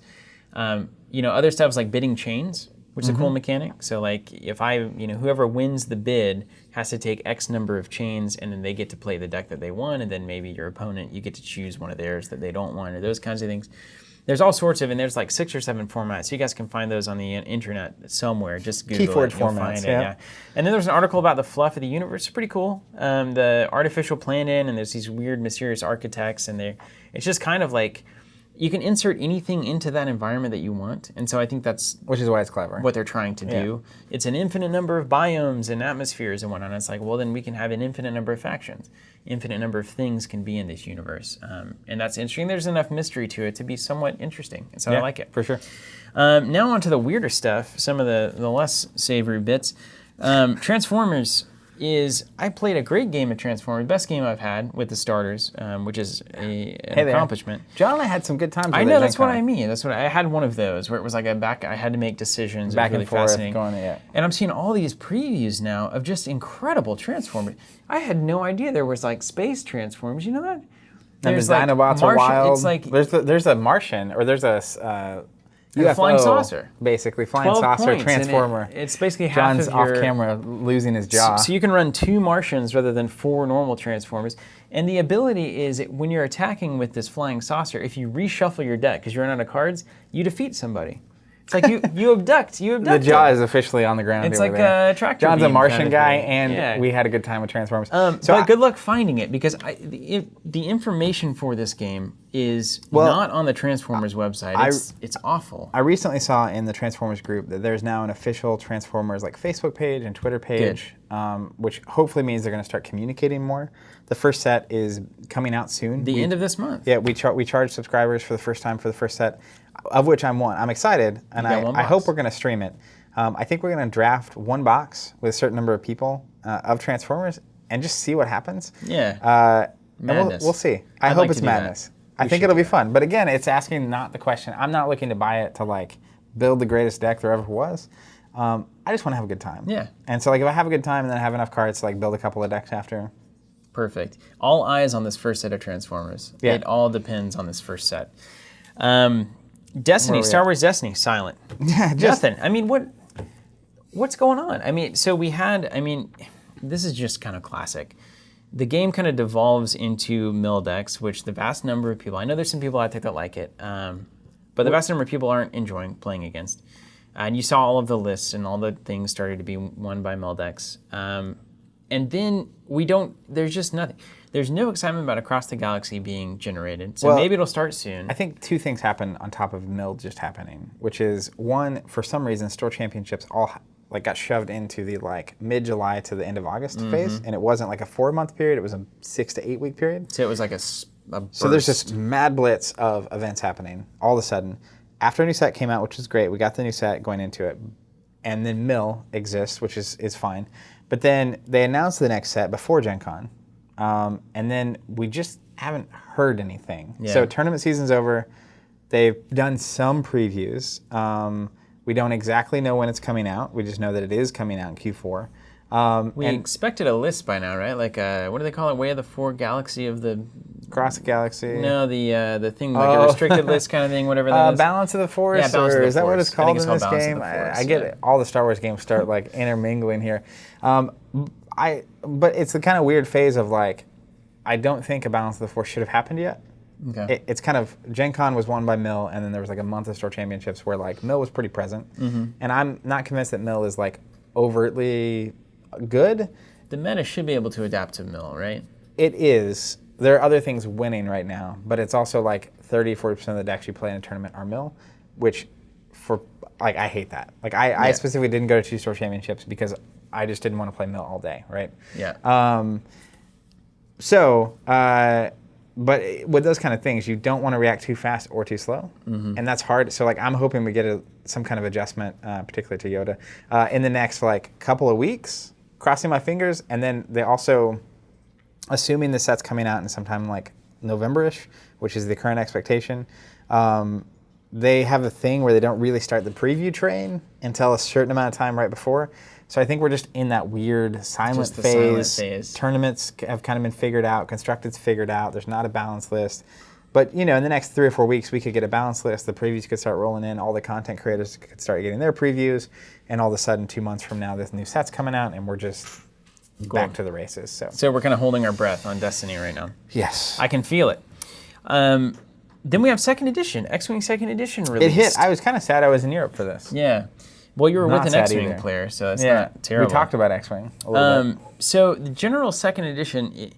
Other stuff is like bidding chains, which is a cool mechanic. So like if whoever wins the bid has to take X number of chains, and then they get to play the deck that they won, and then maybe your opponent, you get to choose one of theirs that they don't want, or those kinds of things. There's all sorts of, and there's like 6 or 7 formats. So you guys can find those on the internet somewhere. Just Google KeyForge it. You'll formats, find it, yeah. And then there's an article about the fluff of the universe. It's pretty cool. The artificial planet, and there's these weird, mysterious architects, and it's just kind of like, you can insert anything into that environment that you want. And so I think that's... Which is why it's clever. What they're trying to do. It's an infinite number of biomes and atmospheres and whatnot. And it's like, well, then we can have an infinite number of factions. Infinite number of things can be in this universe. And that's interesting. There's enough mystery to it to be somewhat interesting. And so I like it. For sure. Now on to the weirder stuff, some of the less savory bits. Transformers I played a great game of Transformers, best game I've had with the starters, which is an accomplishment. John and I had some good times with I know, that's what I mean. I had one of those where it was like I had to make decisions. Back it was really and forth, fascinating. And I'm seeing all these previews now of just incredible Transformers. I had no idea there was like space Transformers, you know that? There's the Dinobots are wild. It's like there's a Martian, or there's a UFO, flying saucer, basically flying saucer transformer. It's basically half John's of your, off camera losing his jaw. So you can run 2 Martians rather than 4 normal Transformers. And the ability is when you're attacking with this flying saucer, if you reshuffle your deck because you run out of cards, you defeat somebody. It's like you abduct. The jaw is officially on the ground. It's like a tractor. John's a Martian guy, and we had a good time with Transformers. But good luck finding it, because the information for this game is not on the Transformers website. It's awful. I recently saw in the Transformers group that there's now an official Transformers Facebook page and Twitter page, which hopefully means they're going to start communicating more. The first set is coming out soon. The end of this month. Yeah, we charge subscribers for the first time for the first set, of which I'm one. I'm excited, and I hope we're going to stream it. I think we're going to draft 1 box with a certain number of people of Transformers and just see what happens. Yeah. Madness. We'll see. I hope it's madness. I think it'll be fun. But again, it's asking not the question. I'm not looking to buy it to build the greatest deck there ever was. I just want to have a good time. Yeah. And so if I have a good time and then I have enough cards to build a couple of decks after. Perfect. All eyes on this first set of Transformers. Yeah. It all depends on this first set. Destiny, Star Wars Destiny, silent. Yeah, nothing. I mean, what's going on? I mean, so we had, this is just kind of classic. The game kind of devolves into mill decks, which the vast number of people, I know there's some people out there that like it, but the vast number of people aren't enjoying playing against. And you saw all of the lists and all the things started to be won by mill decks. And then there's just nothing. There's no excitement about Across the Galaxy being generated. So maybe it'll start soon. I think 2 things happen on top of mill just happening, which is, one, for some reason, store championships all got shoved into the mid-July to the end of August phase, and it wasn't a 4-month period, it was a 6 to 8 week period. So it was like a burst. So there's this mad blitz of events happening all of a sudden. After a new set came out, which was great, we got the new set going into it, and then mill exists, which is fine. But then they announced the next set before Gen Con, and then we just haven't heard anything. Yeah. So tournament season's over. They've done some previews. We don't exactly know when it's coming out. We just know that it is coming out in Q4. We expected a list by now, right? What do they call it? Way of the 4 Galaxy of the... Across the Galaxy. No, the thing, a restricted list kind of thing, whatever that is. Balance of the Force? Yeah, Balance of the Is that Force. what it's called in this game? I get it. All the Star Wars games start intermingling here. But it's the kind of weird phase of I don't think a Balance of the Force should have happened yet. Okay. It's kind of, Gen Con was won by Mill, and then there was a month of store championships where Mill was pretty present. And I'm not convinced that Mill is overtly good. The meta should be able to adapt to Mill, right? It is. There are other things winning right now, but it's also 30-40% of the decks you play in a tournament are Mill, which I hate that. I specifically didn't go to 2 store championships because I just didn't want to play Mill all day, right? Yeah. But with those kind of things, you don't want to react too fast or too slow, and that's hard. So I'm hoping we get some kind of adjustment, particularly to Yoda, in the next couple of weeks. Crossing my fingers, and then they also, assuming the set's coming out in sometime November-ish, which is the current expectation, they have a thing where they don't really start the preview train until a certain amount of time right before. So I think we're just in that weird silent phase. Tournaments have kind of been figured out. Constructed's figured out. There's not a balance list. But, in the next 3 or 4 weeks, we could get a balance list. The previews could start rolling in. All the content creators could start getting their previews. And all of a sudden, 2 months from now, this new set's coming out, and we're just back to the races. So we're kind of holding our breath on Destiny right now. Yes. I can feel it. Then we have 2nd edition, X-Wing 2nd edition released. It hit. I was kind of sad I was in Europe for this. Yeah. Well, you were with an X-Wing player, so that's not terrible. We talked about X-Wing a little bit. So the general 2nd edition,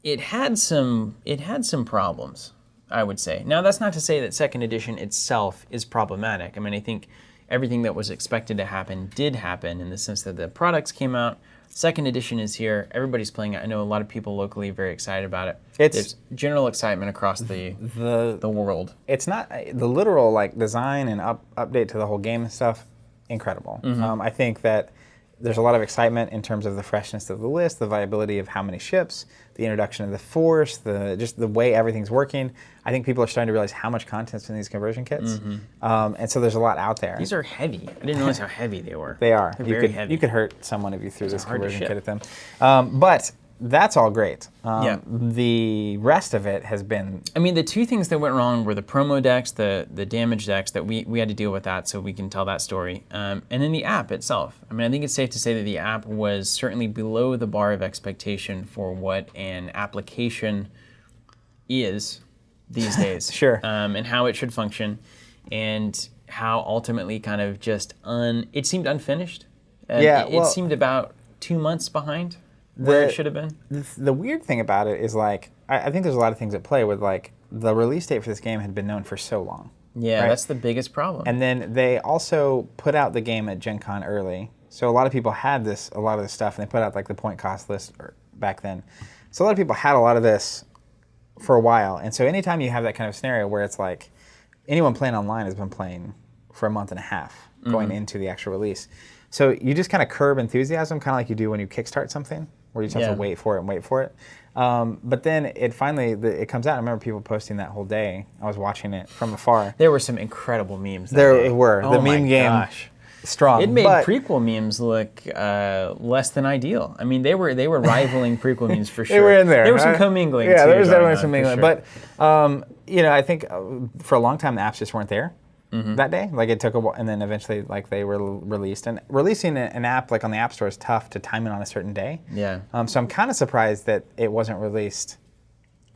it had some problems, I would say. Now, that's not to say that 2nd edition itself is problematic. I think everything that was expected to happen did happen, in the sense that the products came out, Second edition is here. Everybody's playing it. I know a lot of people locally are very excited about it. There's general excitement across the world. It's not the literal like design and update to the whole game and stuff. Incredible. I think that there's a lot of excitement in terms of the freshness of the list, the viability of how many ships, the introduction of the Force, just the way everything's working. I think people are starting to realize how much content's in these conversion kits, and so there's a lot out there. These are heavy. I didn't realize how heavy they were. They are. They're very heavy. You could hurt someone if you threw this conversion kit at them. But that's all great. The rest of it has been... I mean, the two things that went wrong were the promo decks, the damage decks, that we had to deal with that, so we can tell that story. And then the app itself. I mean, I think it's safe to say that the app was certainly below the bar of expectation for what an application is these days. Sure. And how it should function, and how ultimately kind of just it seemed unfinished. It seemed about 2 months behind where it should have been. The weird thing about it is, like, I think there's a lot of things at play with, like, the release date for this game had been known for so long. Yeah, that's the biggest problem. And then they also put out the game at Gen Con early. So a lot of people had a lot of this stuff, and they put out, like, the point cost list back then. So a lot of people had a lot of this for a while. And so anytime you have that kind of scenario where it's like anyone playing online has been playing for a month and a half going into the actual release. So you just kind of curb enthusiasm, kind of like you do when you kickstart something, where you just have to wait for it. But then it finally, it comes out. I remember people posting that whole day. I was watching it from afar. There were some incredible memes that day. There were. Oh the meme game, gosh. Strong. It made prequel memes look less than ideal. I mean, they were rivaling prequel memes for sure. They were in there. There was some commingling. Yeah, too, there was definitely on, some mingling. Sure. But I think for a long time the apps just weren't there that day. Like it took a while, and then eventually like they were released. And releasing an app like on the App Store is tough to time it on a certain day. Yeah. So I'm kind of surprised that it wasn't released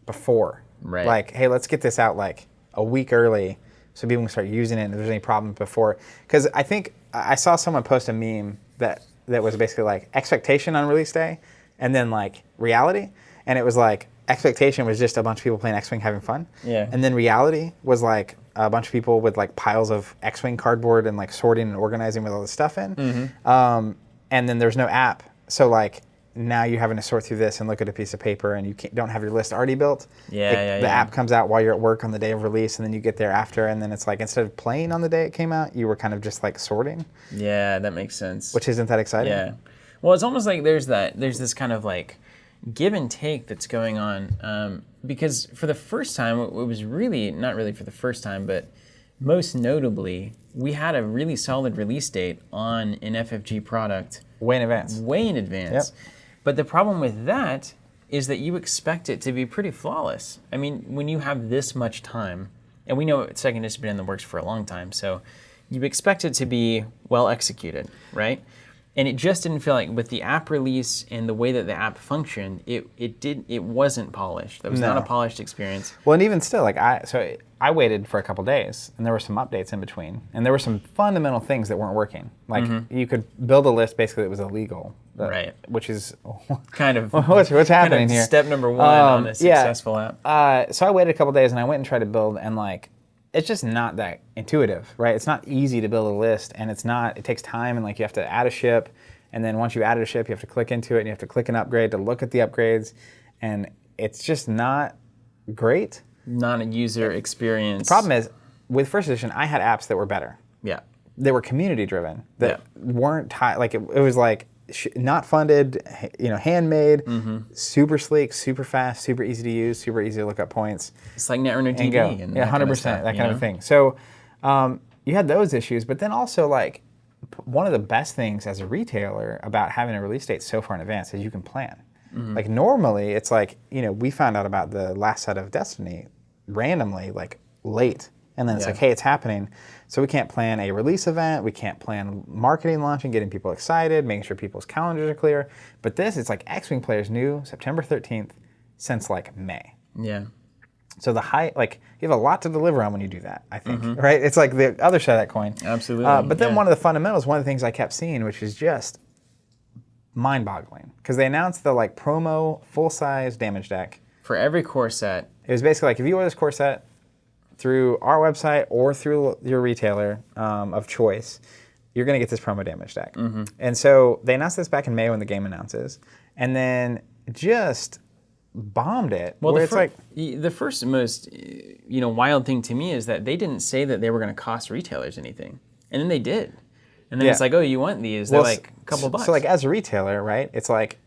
before. Right. Like, hey, let's get this out like a week early so people can start using it. And if there's any problems before, because I think I saw someone post a meme that was basically like expectation on release day, and then like reality, and it was like expectation was just a bunch of people playing X-Wing having fun, and then reality was like a bunch of people with like piles of X-Wing cardboard and like sorting and organizing with all the stuff in, and then there's no app, so like now you're having to sort through this and look at a piece of paper, and you don't have your list already built. The app comes out while you're at work on the day of release, and then you get there after, and then it's like instead of playing on the day it came out, you were kind of just like sorting. Yeah, that makes sense. Which isn't that exciting. Yeah. Well, it's almost like there's this kind of like give and take that's going on, because for the first time, it was really, not really for the first time, but most notably, we had a really solid release date on an FFG product. Way in advance. Way in advance. Yep. But the problem with that is that you expect it to be pretty flawless. I mean, when you have this much time, and we know second edition has been in the works for a long time, so you expect it to be well executed, right? And it just didn't feel like with the app release and the way that the app functioned, it wasn't polished. That was not a polished experience. Well, and even still, like I waited for a couple days, and there were some updates in between, and there were some fundamental things that weren't working. Like you could build a list basically that was illegal, right? Which is kind of what's happening here. Step number one on a successful app. So I waited a couple days, and I went and tried to build, and like it's just not that intuitive, right? It's not easy to build a list, and it takes time, and like you have to add a ship, and then once you add a ship, you have to click into it, and you have to click an upgrade to look at the upgrades, and it's just not great. Not a user experience. The problem is, with first edition, I had apps that were better. Yeah. They were community driven. That weren't like it was like not funded, handmade, super sleek, super fast, super easy to use, super easy to look up points. It's like Netrunner TV. And 100%, that kind of thing. So you had those issues, but then also like one of the best things as a retailer about having a release date so far in advance is you can plan. Like normally it's like, we found out about the last set of Destiny randomly, like late. And then it's like, hey, it's happening. So we can't plan a release event. We can't plan marketing launch and getting people excited, making sure people's calendars are clear. But this, it's like X-Wing players knew September 13th since like May. Yeah. So you have a lot to deliver on when you do that, I think, right? It's like the other side of that coin. Absolutely. But then one of the fundamentals, one of the things I kept seeing, which is just mind-boggling, because they announced the like promo full-size damage deck. For every core set. It was basically like, if you order this core set through our website or through your retailer of choice, you're going to get this promo damage deck. And so they announced this back in May when the game announces, and then just bombed it. Well, where the first most wild thing to me is that they didn't say that they were going to cost retailers anything, and then they did. And then it's like, oh, you want these? They're like a couple bucks. So like as a retailer, right? It's like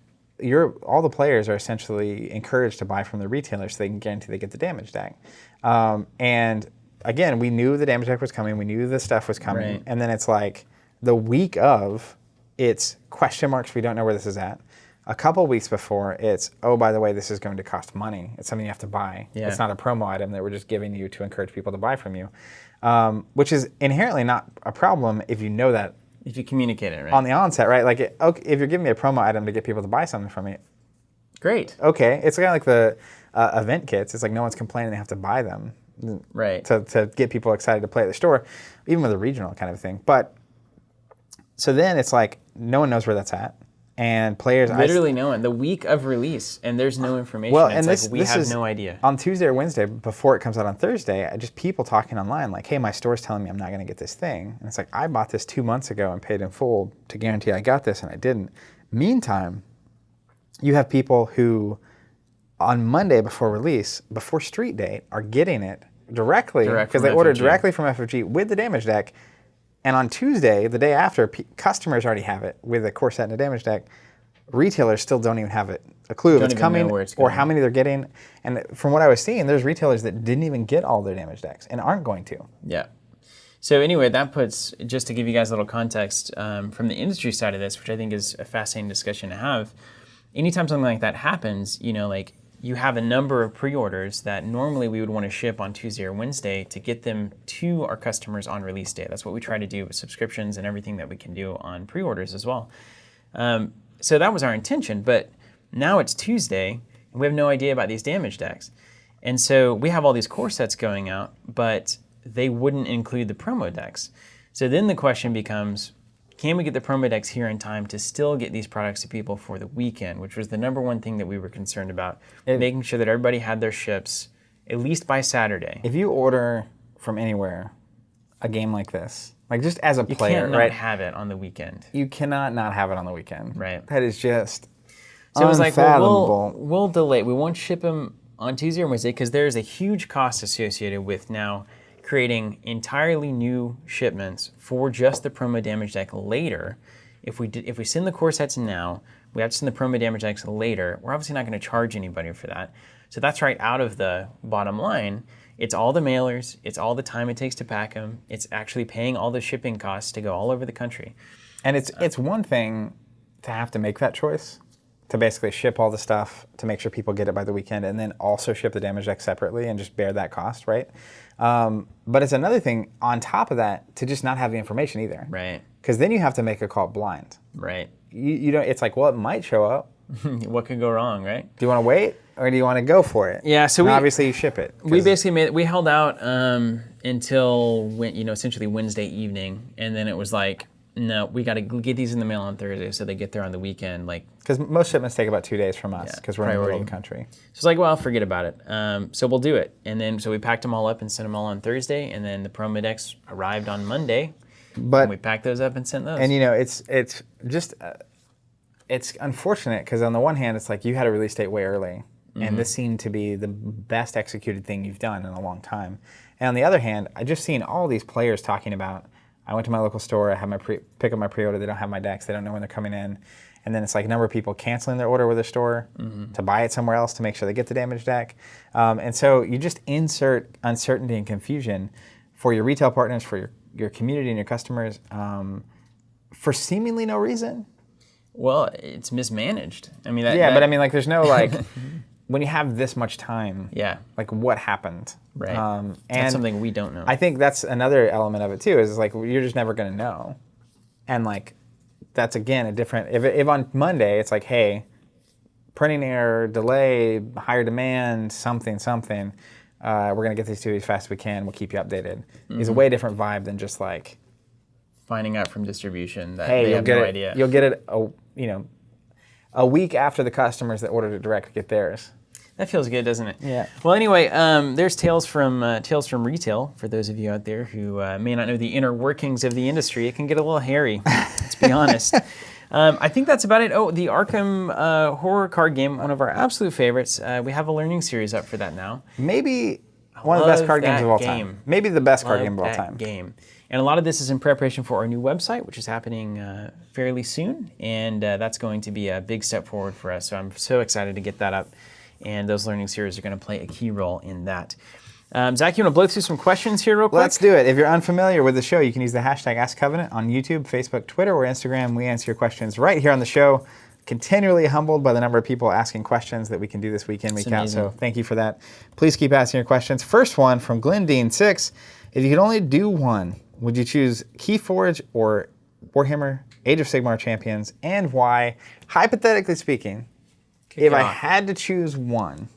all the players are essentially encouraged to buy from the retailer so they can guarantee they get the damage deck. And again, we knew the damage deck was coming. We knew the stuff was coming. Right. And then it's like the week of, it's question marks. We don't know where this is at. A couple weeks before, it's, oh, by the way, this is going to cost money. It's something you have to buy. Yeah. It's not a promo item that we're just giving you to encourage people to buy from you, which is inherently not a problem if you know that. If you communicate it, right? On the onset, right? Like, if you're giving me a promo item to get people to buy something from me, great. Okay. It's kind of like the event kits. It's like no one's complaining they have to buy them. Right. To get people excited to play at the store, even with a regional kind of thing. But, so then it's like, no one knows where that's at. And players... Literally no one. The week of release, and there's no information. Well, it's and like we have no idea. On Tuesday or Wednesday, before it comes out on Thursday, just people talking online like, hey, my store's telling me I'm not going to get this thing. And it's like, I bought this 2 months ago and paid in full to guarantee I got this, and I didn't. Meantime, you have people who, on Monday before release, before street date, are getting it directly because they ordered directly from FFG with the damage deck. And on Tuesday, the day after, customers already have it with a core set and a damage deck. Retailers still don't even have a clue if it's coming or how many they're getting. And from what I was seeing, there's retailers that didn't even get all their damage decks and aren't going to. Yeah. So anyway, that puts, just to give you guys a little context from the industry side of this, which I think is a fascinating discussion to have, anytime something like that happens, like you have a number of pre-orders that normally we would want to ship on Tuesday or Wednesday to get them to our customers on release day. That's what we try to do with subscriptions and everything that we can do on pre-orders as well. So that was our intention, but now it's Tuesday, and we have no idea about these damage decks. And so we have all these core sets going out, but they wouldn't include the promo decks. So then the question becomes, can we get the promo decks here in time to still get these products to people for the weekend, which was the number one thing that we were concerned about, making sure that everybody had their ships at least by Saturday. If you order from anywhere a game like this, like just as a player, you can't not have it on the weekend. You cannot not have it on the weekend. Right. That is just so it was like, unfathomable. we'll delay. We won't ship them on Tuesday or Wednesday because there's a huge cost associated with now creating entirely new shipments for just the promo damage deck later. If we send the core sets now, we have to send the promo damage decks later. We're obviously not going to charge anybody for that. So that's right out of the bottom line. It's all the mailers, it's all the time it takes to pack them, it's actually paying all the shipping costs to go all over the country. And it's one thing to have to make that choice, to basically ship all the stuff to make sure people get it by the weekend, and then also ship the damage deck separately and just bear that cost, right? But it's another thing on top of that to just not have the information either. Right. Because then you have to make a call blind. Right. You don't. It's like, well, it might show up. What could go wrong, right? Do you want to wait or do you want to go for it? Yeah. So obviously you ship it. We basically held out until essentially Wednesday evening, and then it was like, no, we got to get these in the mail on Thursday so they get there on the weekend. Like, because most shipments take about 2 days from us because we're in the middle of the country. So it's like, well, forget about it. So we'll do it. And then so we packed them all up and sent them all on Thursday, and then the promo decks arrived on Monday. And we packed those up and sent those. And it's just it's unfortunate because on the one hand it's like you had a release date way early, and this seemed to be the best executed thing you've done in a long time. And on the other hand, I just seen all these players talking about, I went to my local store, I have my pick up my pre-order, they don't have my decks, they don't know when they're coming in. And then it's like a number of people canceling their order with their store to buy it somewhere else to make sure they get the damage deck. And so you just insert uncertainty and confusion for your retail partners, for your community and your customers for seemingly no reason. Well, it's mismanaged. I mean, but I mean, like, there's no, like, when you have this much time, like, what happened? Right. And that's something we don't know. I think that's another element of it, too, is, like, you're just never going to know. And, like, that's, again, a different... If on Monday it's like, hey, printing error, delay, higher demand, something, we're going to get these to you as fast as we can, we'll keep you updated, is a way different vibe than just, like... finding out from distribution that hey, they have no idea. You'll get it, a week after the customers that ordered it direct get theirs. That feels good, doesn't it? Yeah. Well, anyway, there's Tales from Retail. For those of you out there who may not know the inner workings of the industry, it can get a little hairy. Let's be honest. I think that's about it. Oh, the Arkham horror card game, one of our absolute favorites. We have a learning series up for that now. Maybe one of the best card games of all game. time. Maybe the best card Love game of all that time. Game. And a lot of this is in preparation for our new website, which is happening fairly soon. And that's going to be a big step forward for us. So I'm so excited to get that up. And those learning series are going to play a key role in that. Zach, you want to blow through some questions here real quick? Let's do it. If you're unfamiliar with the show, you can use the hashtag AskCovenant on YouTube, Facebook, Twitter, or Instagram. We answer your questions right here on the show. Continually humbled by the number of people asking questions that we can do this week in, week out. So thank you for that. Please keep asking your questions. First one from Glendean6. If you could only do one, would you choose KeyForge or Warhammer Age of Sigmar Champions, and why? Hypothetically speaking, if I had to choose one,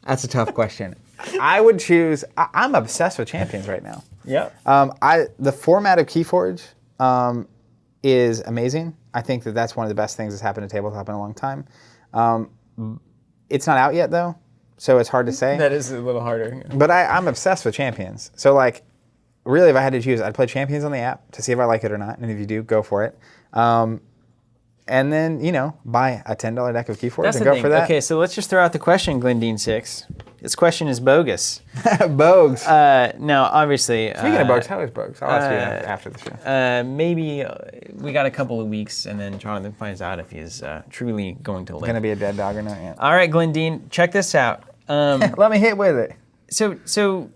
that's a tough question. I would choose. I'm obsessed with Champions right now. Yeah. The format of KeyForge is amazing. I think that's one of the best things that's happened to tabletop in a long time. It's not out yet though, so it's hard to say. That is a little harder. But I'm obsessed with Champions. So like, really, if I had to choose, I'd play Champions on the app to see if I like it or not. And if you do, go for it. And then, buy a $10 deck of KeyForge and go for that. Okay, so let's just throw out the question, Glendean6. This question is bogus. Bogues. Now, obviously... Speaking of bugs, how is bugs? I'll ask you after the show. Maybe we got a couple of weeks, and then Jonathan finds out if he's truly going to live. Going to be a dead dog or not yet. All right, Glendean, check this out. Let me hit with it. So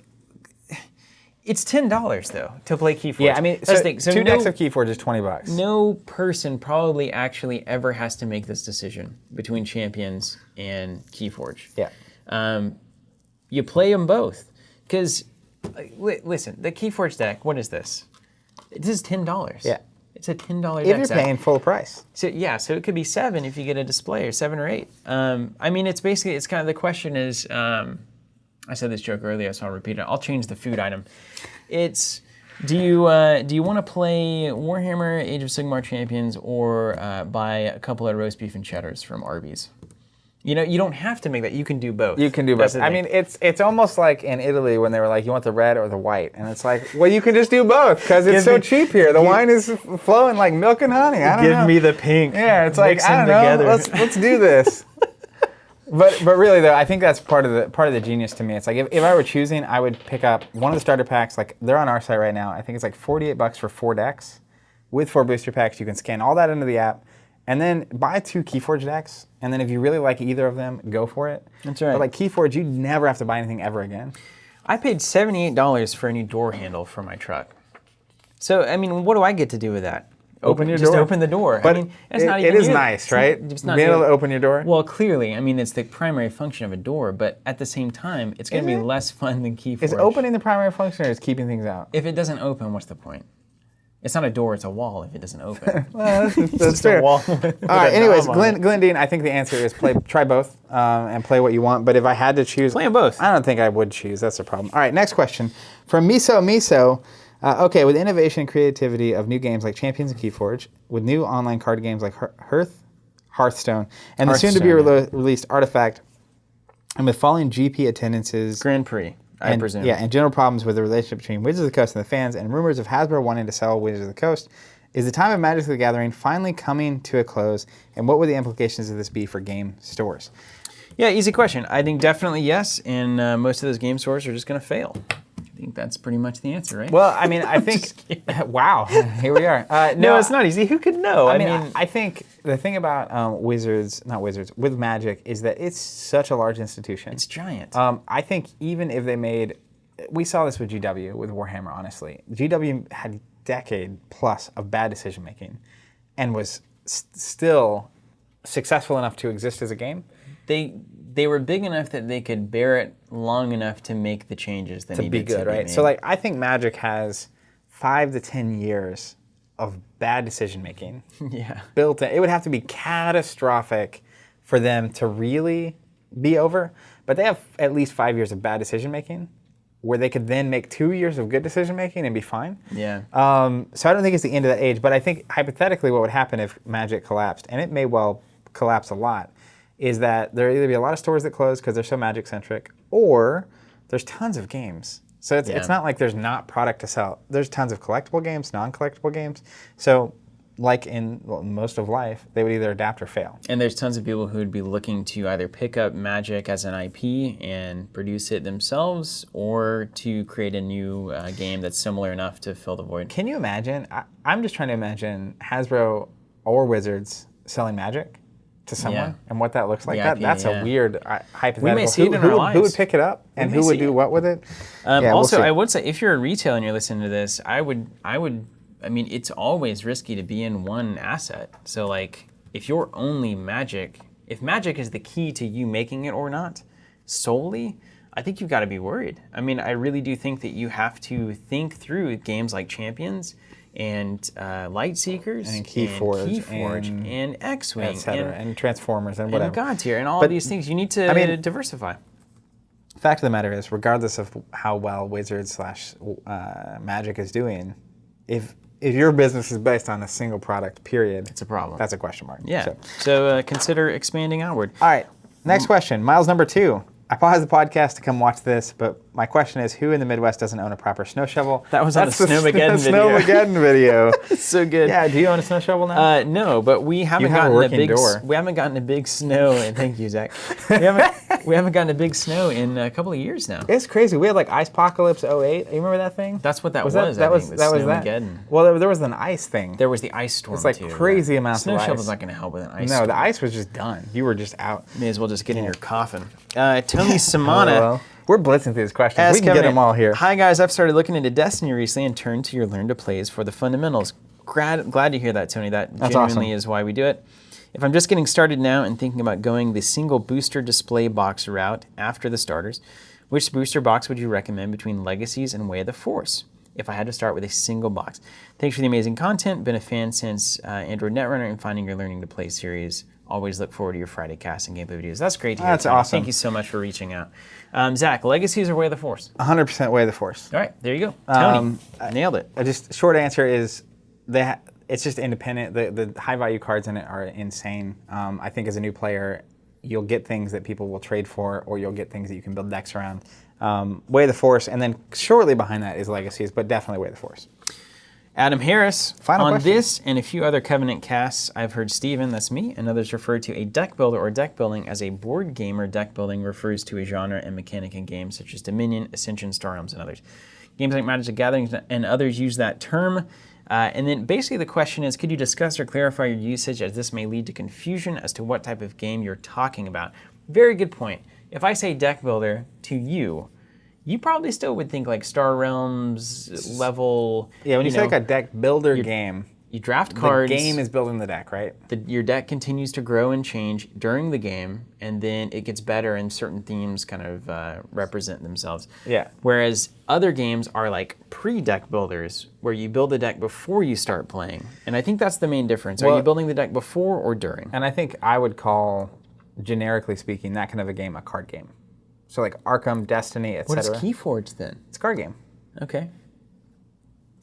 it's $10 though to play KeyForge. Yeah, I mean, that's the thing. So two decks of KeyForge is $20. No person probably actually ever has to make this decision between Champions and KeyForge. Yeah. You play them both because, listen, the KeyForge deck. What is this? This is $10. Yeah. It's a $10 deck. If you're paying full price. So yeah, so it could be $7 if you get a display, or $7 or $8. I mean, it's basically, it's kind of, the question is. I said this joke earlier, so I'll repeat it. I'll change the food item. It's, do you want to play Warhammer Age of Sigmar Champions or buy a couple of roast beef and cheddars from Arby's? You don't have to make that. You can do both. You can do both. I mean, it's almost like in Italy when they were like, you want the red or the white? And it's like, well, you can just do both because it's so cheap here. The wine is flowing like milk and honey. I don't know. Give me the pink. Yeah, it's like, I don't know. Let's do this. But really though, I think that's part of the genius to me. It's like if I were choosing, I would pick up one of the starter packs. Like they're on our site right now. I think it's like $48 for 4 decks. With 4 booster packs, you can scan all that into the app, and then buy 2 KeyForge decks. And then if you really like either of them, go for it. That's right. But like KeyForge, you never have to buy anything ever again. I paid $78 for a new door handle for my truck. So I mean, what do I get to do with that? Open your door. Just open the door. But I mean, it's not even it is nice, right? It's not being able to open your door. Well, clearly, I mean, it's the primary function of a door, but at the same time, it's going to be less fun than KeyForge. Is opening the primary function or is keeping things out? If it doesn't open, what's the point? It's not a door, it's a wall if it doesn't open. Well, that's just fair. a wall. All right, anyways, Glendean, I think the answer is try both and play what you want. But if I had to choose... Play them both. I don't think I would choose. That's the problem. All right, next question. From Miso. Okay, with innovation and creativity of new games like Champions and KeyForge, with new online card games like Hearthstone, and the soon-to-be released Artifact, and with falling GP attendances... Grand Prix, I presume. Yeah, and general problems with the relationship between Wizards of the Coast and the fans, and rumors of Hasbro wanting to sell Wizards of the Coast, is the time of Magic the Gathering finally coming to a close, and what would the implications of this be for game stores? Yeah, easy question. I think definitely yes, and most of those game stores are just going to fail. I think that's pretty much the answer, right? Well, I mean, I think... wow, here we are. No, it's not easy. Who could know? I mean, I think the thing about with Magic is that it's such a large institution. It's giant. I think even if they made... We saw this with GW, with Warhammer, honestly. GW had a decade plus of bad decision-making and was still successful enough to exist as a game. They were big enough that they could bear it long enough to make the changes that needed to be good, to be right? made. So like, I think Magic has 5 to 10 years of bad decision making. Yeah. Built in. It would have to be catastrophic for them to really be over. But they have at least 5 years of bad decision making, where they could then make 2 years of good decision making and be fine. Yeah. So I don't think it's the end of that age. But I think hypothetically, what would happen if Magic collapsed, and it may well collapse a lot, is that there either be a lot of stores that close because they're so Magic-centric, or there's tons of games. So it's not like there's not product to sell. There's tons of collectible games, non-collectible games. So like in most of life, they would either adapt or fail. And there's tons of people who would be looking to either pick up Magic as an IP and produce it themselves, or to create a new game that's similar enough to fill the void. Can you imagine? I'm just trying to imagine Hasbro or Wizards selling Magic to someone and what that looks like. That's a weird hypothetical. We may see it in our lives. Who would pick it up and who would do what with it? Also, I would say if you're a retailer and you're listening to this, I mean, it's always risky to be in one asset. So like, if you're only Magic, if Magic is the key to you making it or not, solely, I think you've got to be worried. I mean, I really do think that you have to think through games like Champions and Lightseekers and KeyForge and X-Wing and Transformers and whatever. And God tier and all of these things. You need to diversify. Fact of the matter is, regardless of how well Wizards / Magic is doing, if your business is based on a single product, period, it's a problem. That's a question mark. Yeah. So consider expanding outward. All right. Next question. Miles number 2. I paused the podcast to come watch this, but my question is, who in the Midwest doesn't own a proper snow shovel? That was on the Snowmageddon video. Snowmageddon video. So good. Yeah. Do you own a snow shovel now? No, but we haven't gotten a big snow. And thank you, Zach. We haven't gotten a big snow in a couple of years now. It's crazy. We had like Icepocalypse 08. You remember that thing? That's what that was. That was Snowmageddon. Well, there was an ice thing. There was the ice storm. It's like too, crazy amounts of ice. Snow shovel's not going to help with an ice storm. No, the ice was just done. You were just out. May as well just get in your coffin. Tony Samana. We're blitzing through these questions. We can get them all here. Hi guys, I've started looking into Destiny recently and turned to your Learn to Plays for the fundamentals. Glad to hear that, Tony. That's genuinely awesome. Is why we do it. If I'm just getting started now and thinking about going the single booster display box route after the starters, which booster box would you recommend between Legacies and Way of the Force? If I had to start with a single box. Thanks for the amazing content. Been a fan since Android Netrunner and finding your Learning to Play series. Always look forward to your Friday cast and gameplay videos. That's great to hear. That's awesome. Thank you so much for reaching out. Zach, Legacies or Way of the Force? 100% Way of the Force. All right, there you go. Tony, nailed it. Just short answer is it's just independent. The high value cards in it are insane. I think as a new player, you'll get things that people will trade for, or you'll get things that you can build decks around. Way of the Force, and then shortly behind that is Legacies, but definitely Way of the Force. Adam Harris, Final on question. This and a few other Covenant casts, I've heard Steven, that's me, and others refer to a deck builder or deck building as a board game, or deck building refers to a genre and mechanic in games such as Dominion, Ascension, Star Realms, and others. Games like Magic the Gathering and others use that term. And then basically the question is, could you discuss or clarify your usage, as this may lead to confusion as to what type of game you're talking about? Very good point. If I say deck builder to you, you probably still would think like Star Realms level. Yeah, when you say like a deck builder game, you draft cards. The game is building the deck, right? Your deck continues to grow and change during the game, and then it gets better, and certain themes kind of represent themselves. Yeah. Whereas other games are like pre-deck builders, where you build a deck before you start playing. And I think that's the main difference. Are you building the deck before or during? And I think I would call, generically speaking, that kind of a game a card game. So like Arkham, Destiny, etc. What is KeyForge then? It's a card game. Okay.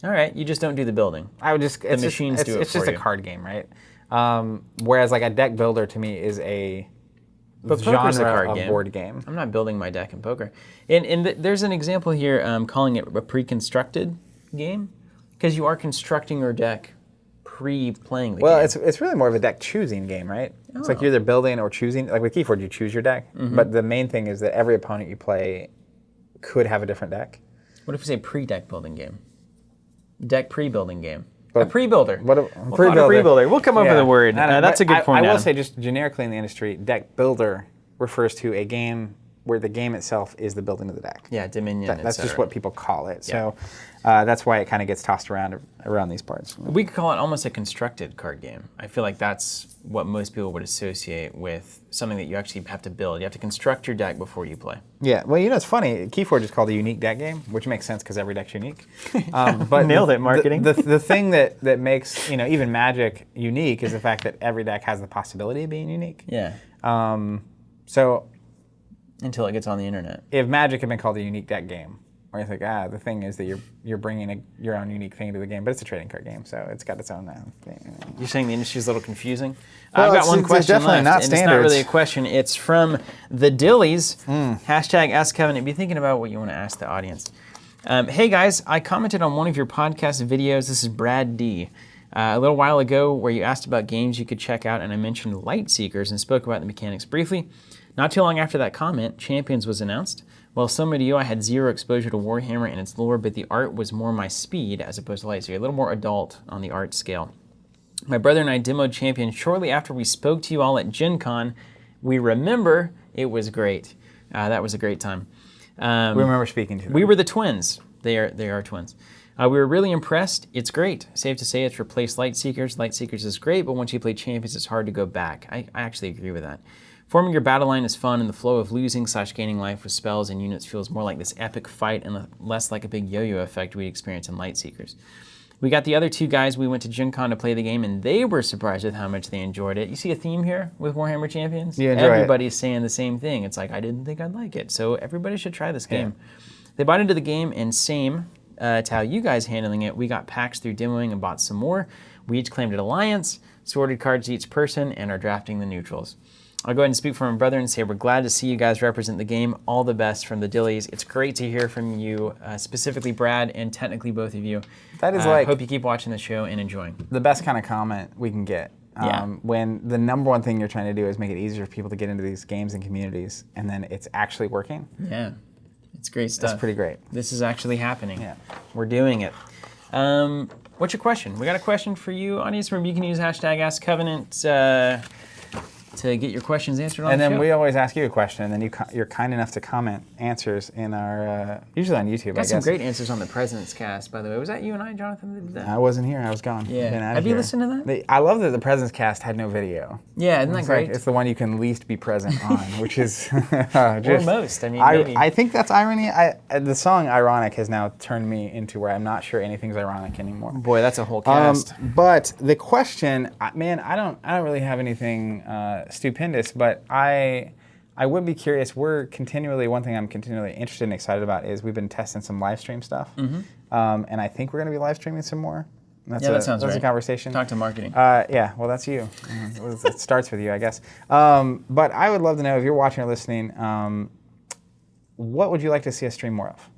All right, you just don't do the building. I would just the machines do it for you. It's just a card game, right? Whereas like a deck builder to me is a genre of board game. I'm not building my deck in poker. And there's an example here calling it a pre-constructed game, because you are constructing your deck pre-playing the game. Well, it's really more of a deck choosing game, right? Oh. It's like you're either building or choosing. Like with KeyForge, you choose your deck, but the main thing is that every opponent you play could have a different deck. What if we say pre-deck building game? Deck pre-building game. A pre-builder. We'll pre-builder. Pre-builder. We'll come up with a word. That's a good point, I will say just generically in the industry, deck builder refers to a game where the game itself is the building of the deck. Yeah, Dominion, That's just what people call it. Yeah. So that's why it kind of gets tossed around these parts. We could call it almost a constructed card game. I feel like that's what most people would associate with something that you actually have to build. You have to construct your deck before you play. Yeah, well, it's funny. KeyForge is called a unique deck game, which makes sense because every deck's unique. But nailed it, marketing. The thing that makes even Magic unique is the fact that every deck has the possibility of being unique. Yeah. So until it gets on the internet. If Magic had been called a unique deck game, where you think, the thing is that you're bringing your own unique thing to the game, but it's a trading card game, so it's got its own thing. You're saying the industry's a little confusing? Well, I've got one question definitely left, not and standards. it's not really a question. It's from the Dillies. Hashtag Ask Covenant. Be thinking about what you want to ask the audience. Hey guys, I commented on one of your podcast videos. This is Brad D. A little while ago where you asked about games you could check out, and I mentioned Light Seekers and spoke about the mechanics briefly. Not too long after that comment, Champions was announced. Well, similar to you, I had zero exposure to Warhammer and its lore, but the art was more my speed as opposed to Light Seeker, a little more adult on the art scale. My brother and I demoed Champions shortly after we spoke to you all at Gen Con. We remember it was great. That was a great time. We remember speaking to them. We were the twins. They are twins. We were really impressed. It's great. Safe to say it's replaced Light Seekers. Light Seekers is great, but once you play Champions, it's hard to go back. I actually agree with that. Forming your battle line is fun, and the flow of losing/gaining life with spells and units feels more like this epic fight and less like a big yo-yo effect we'd experience in Light Seekers. We got the other two guys. We went to Gen Con to play the game, and they were surprised with how much they enjoyed it. You see a theme here with Warhammer Champions? You enjoy Everybody's saying the same thing. It's like, I didn't think I'd like it. So everybody should try this game. They bought into the game, and same to how you guys handling it, we got packs through demoing and bought some more. We each claimed an alliance, sorted cards to each person, and are drafting the neutrals. I'll go ahead and speak for my brother and say we're glad to see you guys represent the game. All the best from the Dillies. It's great to hear from you, specifically Brad and technically both of you. That is hope you keep watching the show and enjoying. The best kind of comment we can get. When the number one thing you're trying to do is make it easier for people to get into these games and communities, and then it's actually working. Yeah, it's great stuff. That's pretty great. This is actually happening. Yeah. We're doing it. What's your question? We got a question for you, audience. Remember, you can use hashtag AskCovenant to get your questions answered on the show. And then we always ask you a question, and then you're kind enough to comment answers in our, usually on YouTube, I guess. Got some great answers on the President's Cast, by the way. Was that you and I, Jonathan, that did that? I wasn't here. I was gone. Yeah. Have you listened to that? I love that the President's Cast had no video. Yeah, isn't that great? It's the one you can least be present on, which is or most. I mean, maybe. I think that's irony. The song "Ironic" has now turned me into where I'm not sure anything's ironic anymore. Boy, that's a whole cast. But the question, man, I don't really have anything stupendous, but I would be curious. One thing I'm continually interested and excited about is we've been testing some live stream stuff, and I think we're going to be live streaming some more. That sounds right. That's a conversation. Talk to marketing. Yeah, well, that's you. It starts with you, I guess. But I would love to know if you're watching or listening, what would you like to see us stream more of?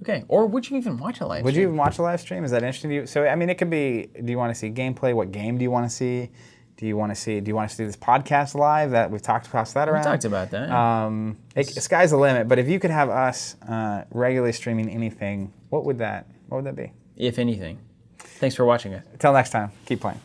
Okay, or would you even watch a live stream? Would you even watch a live stream? Is that interesting to you? So, I mean, it could be, do you want to see gameplay? What game do you want to see? Do you want us to do this podcast live that we've talked about that around? We talked about that. Sky's the limit, but if you could have us regularly streaming anything, what would that be? If anything. Thanks for watching, guys. Until next time, keep playing.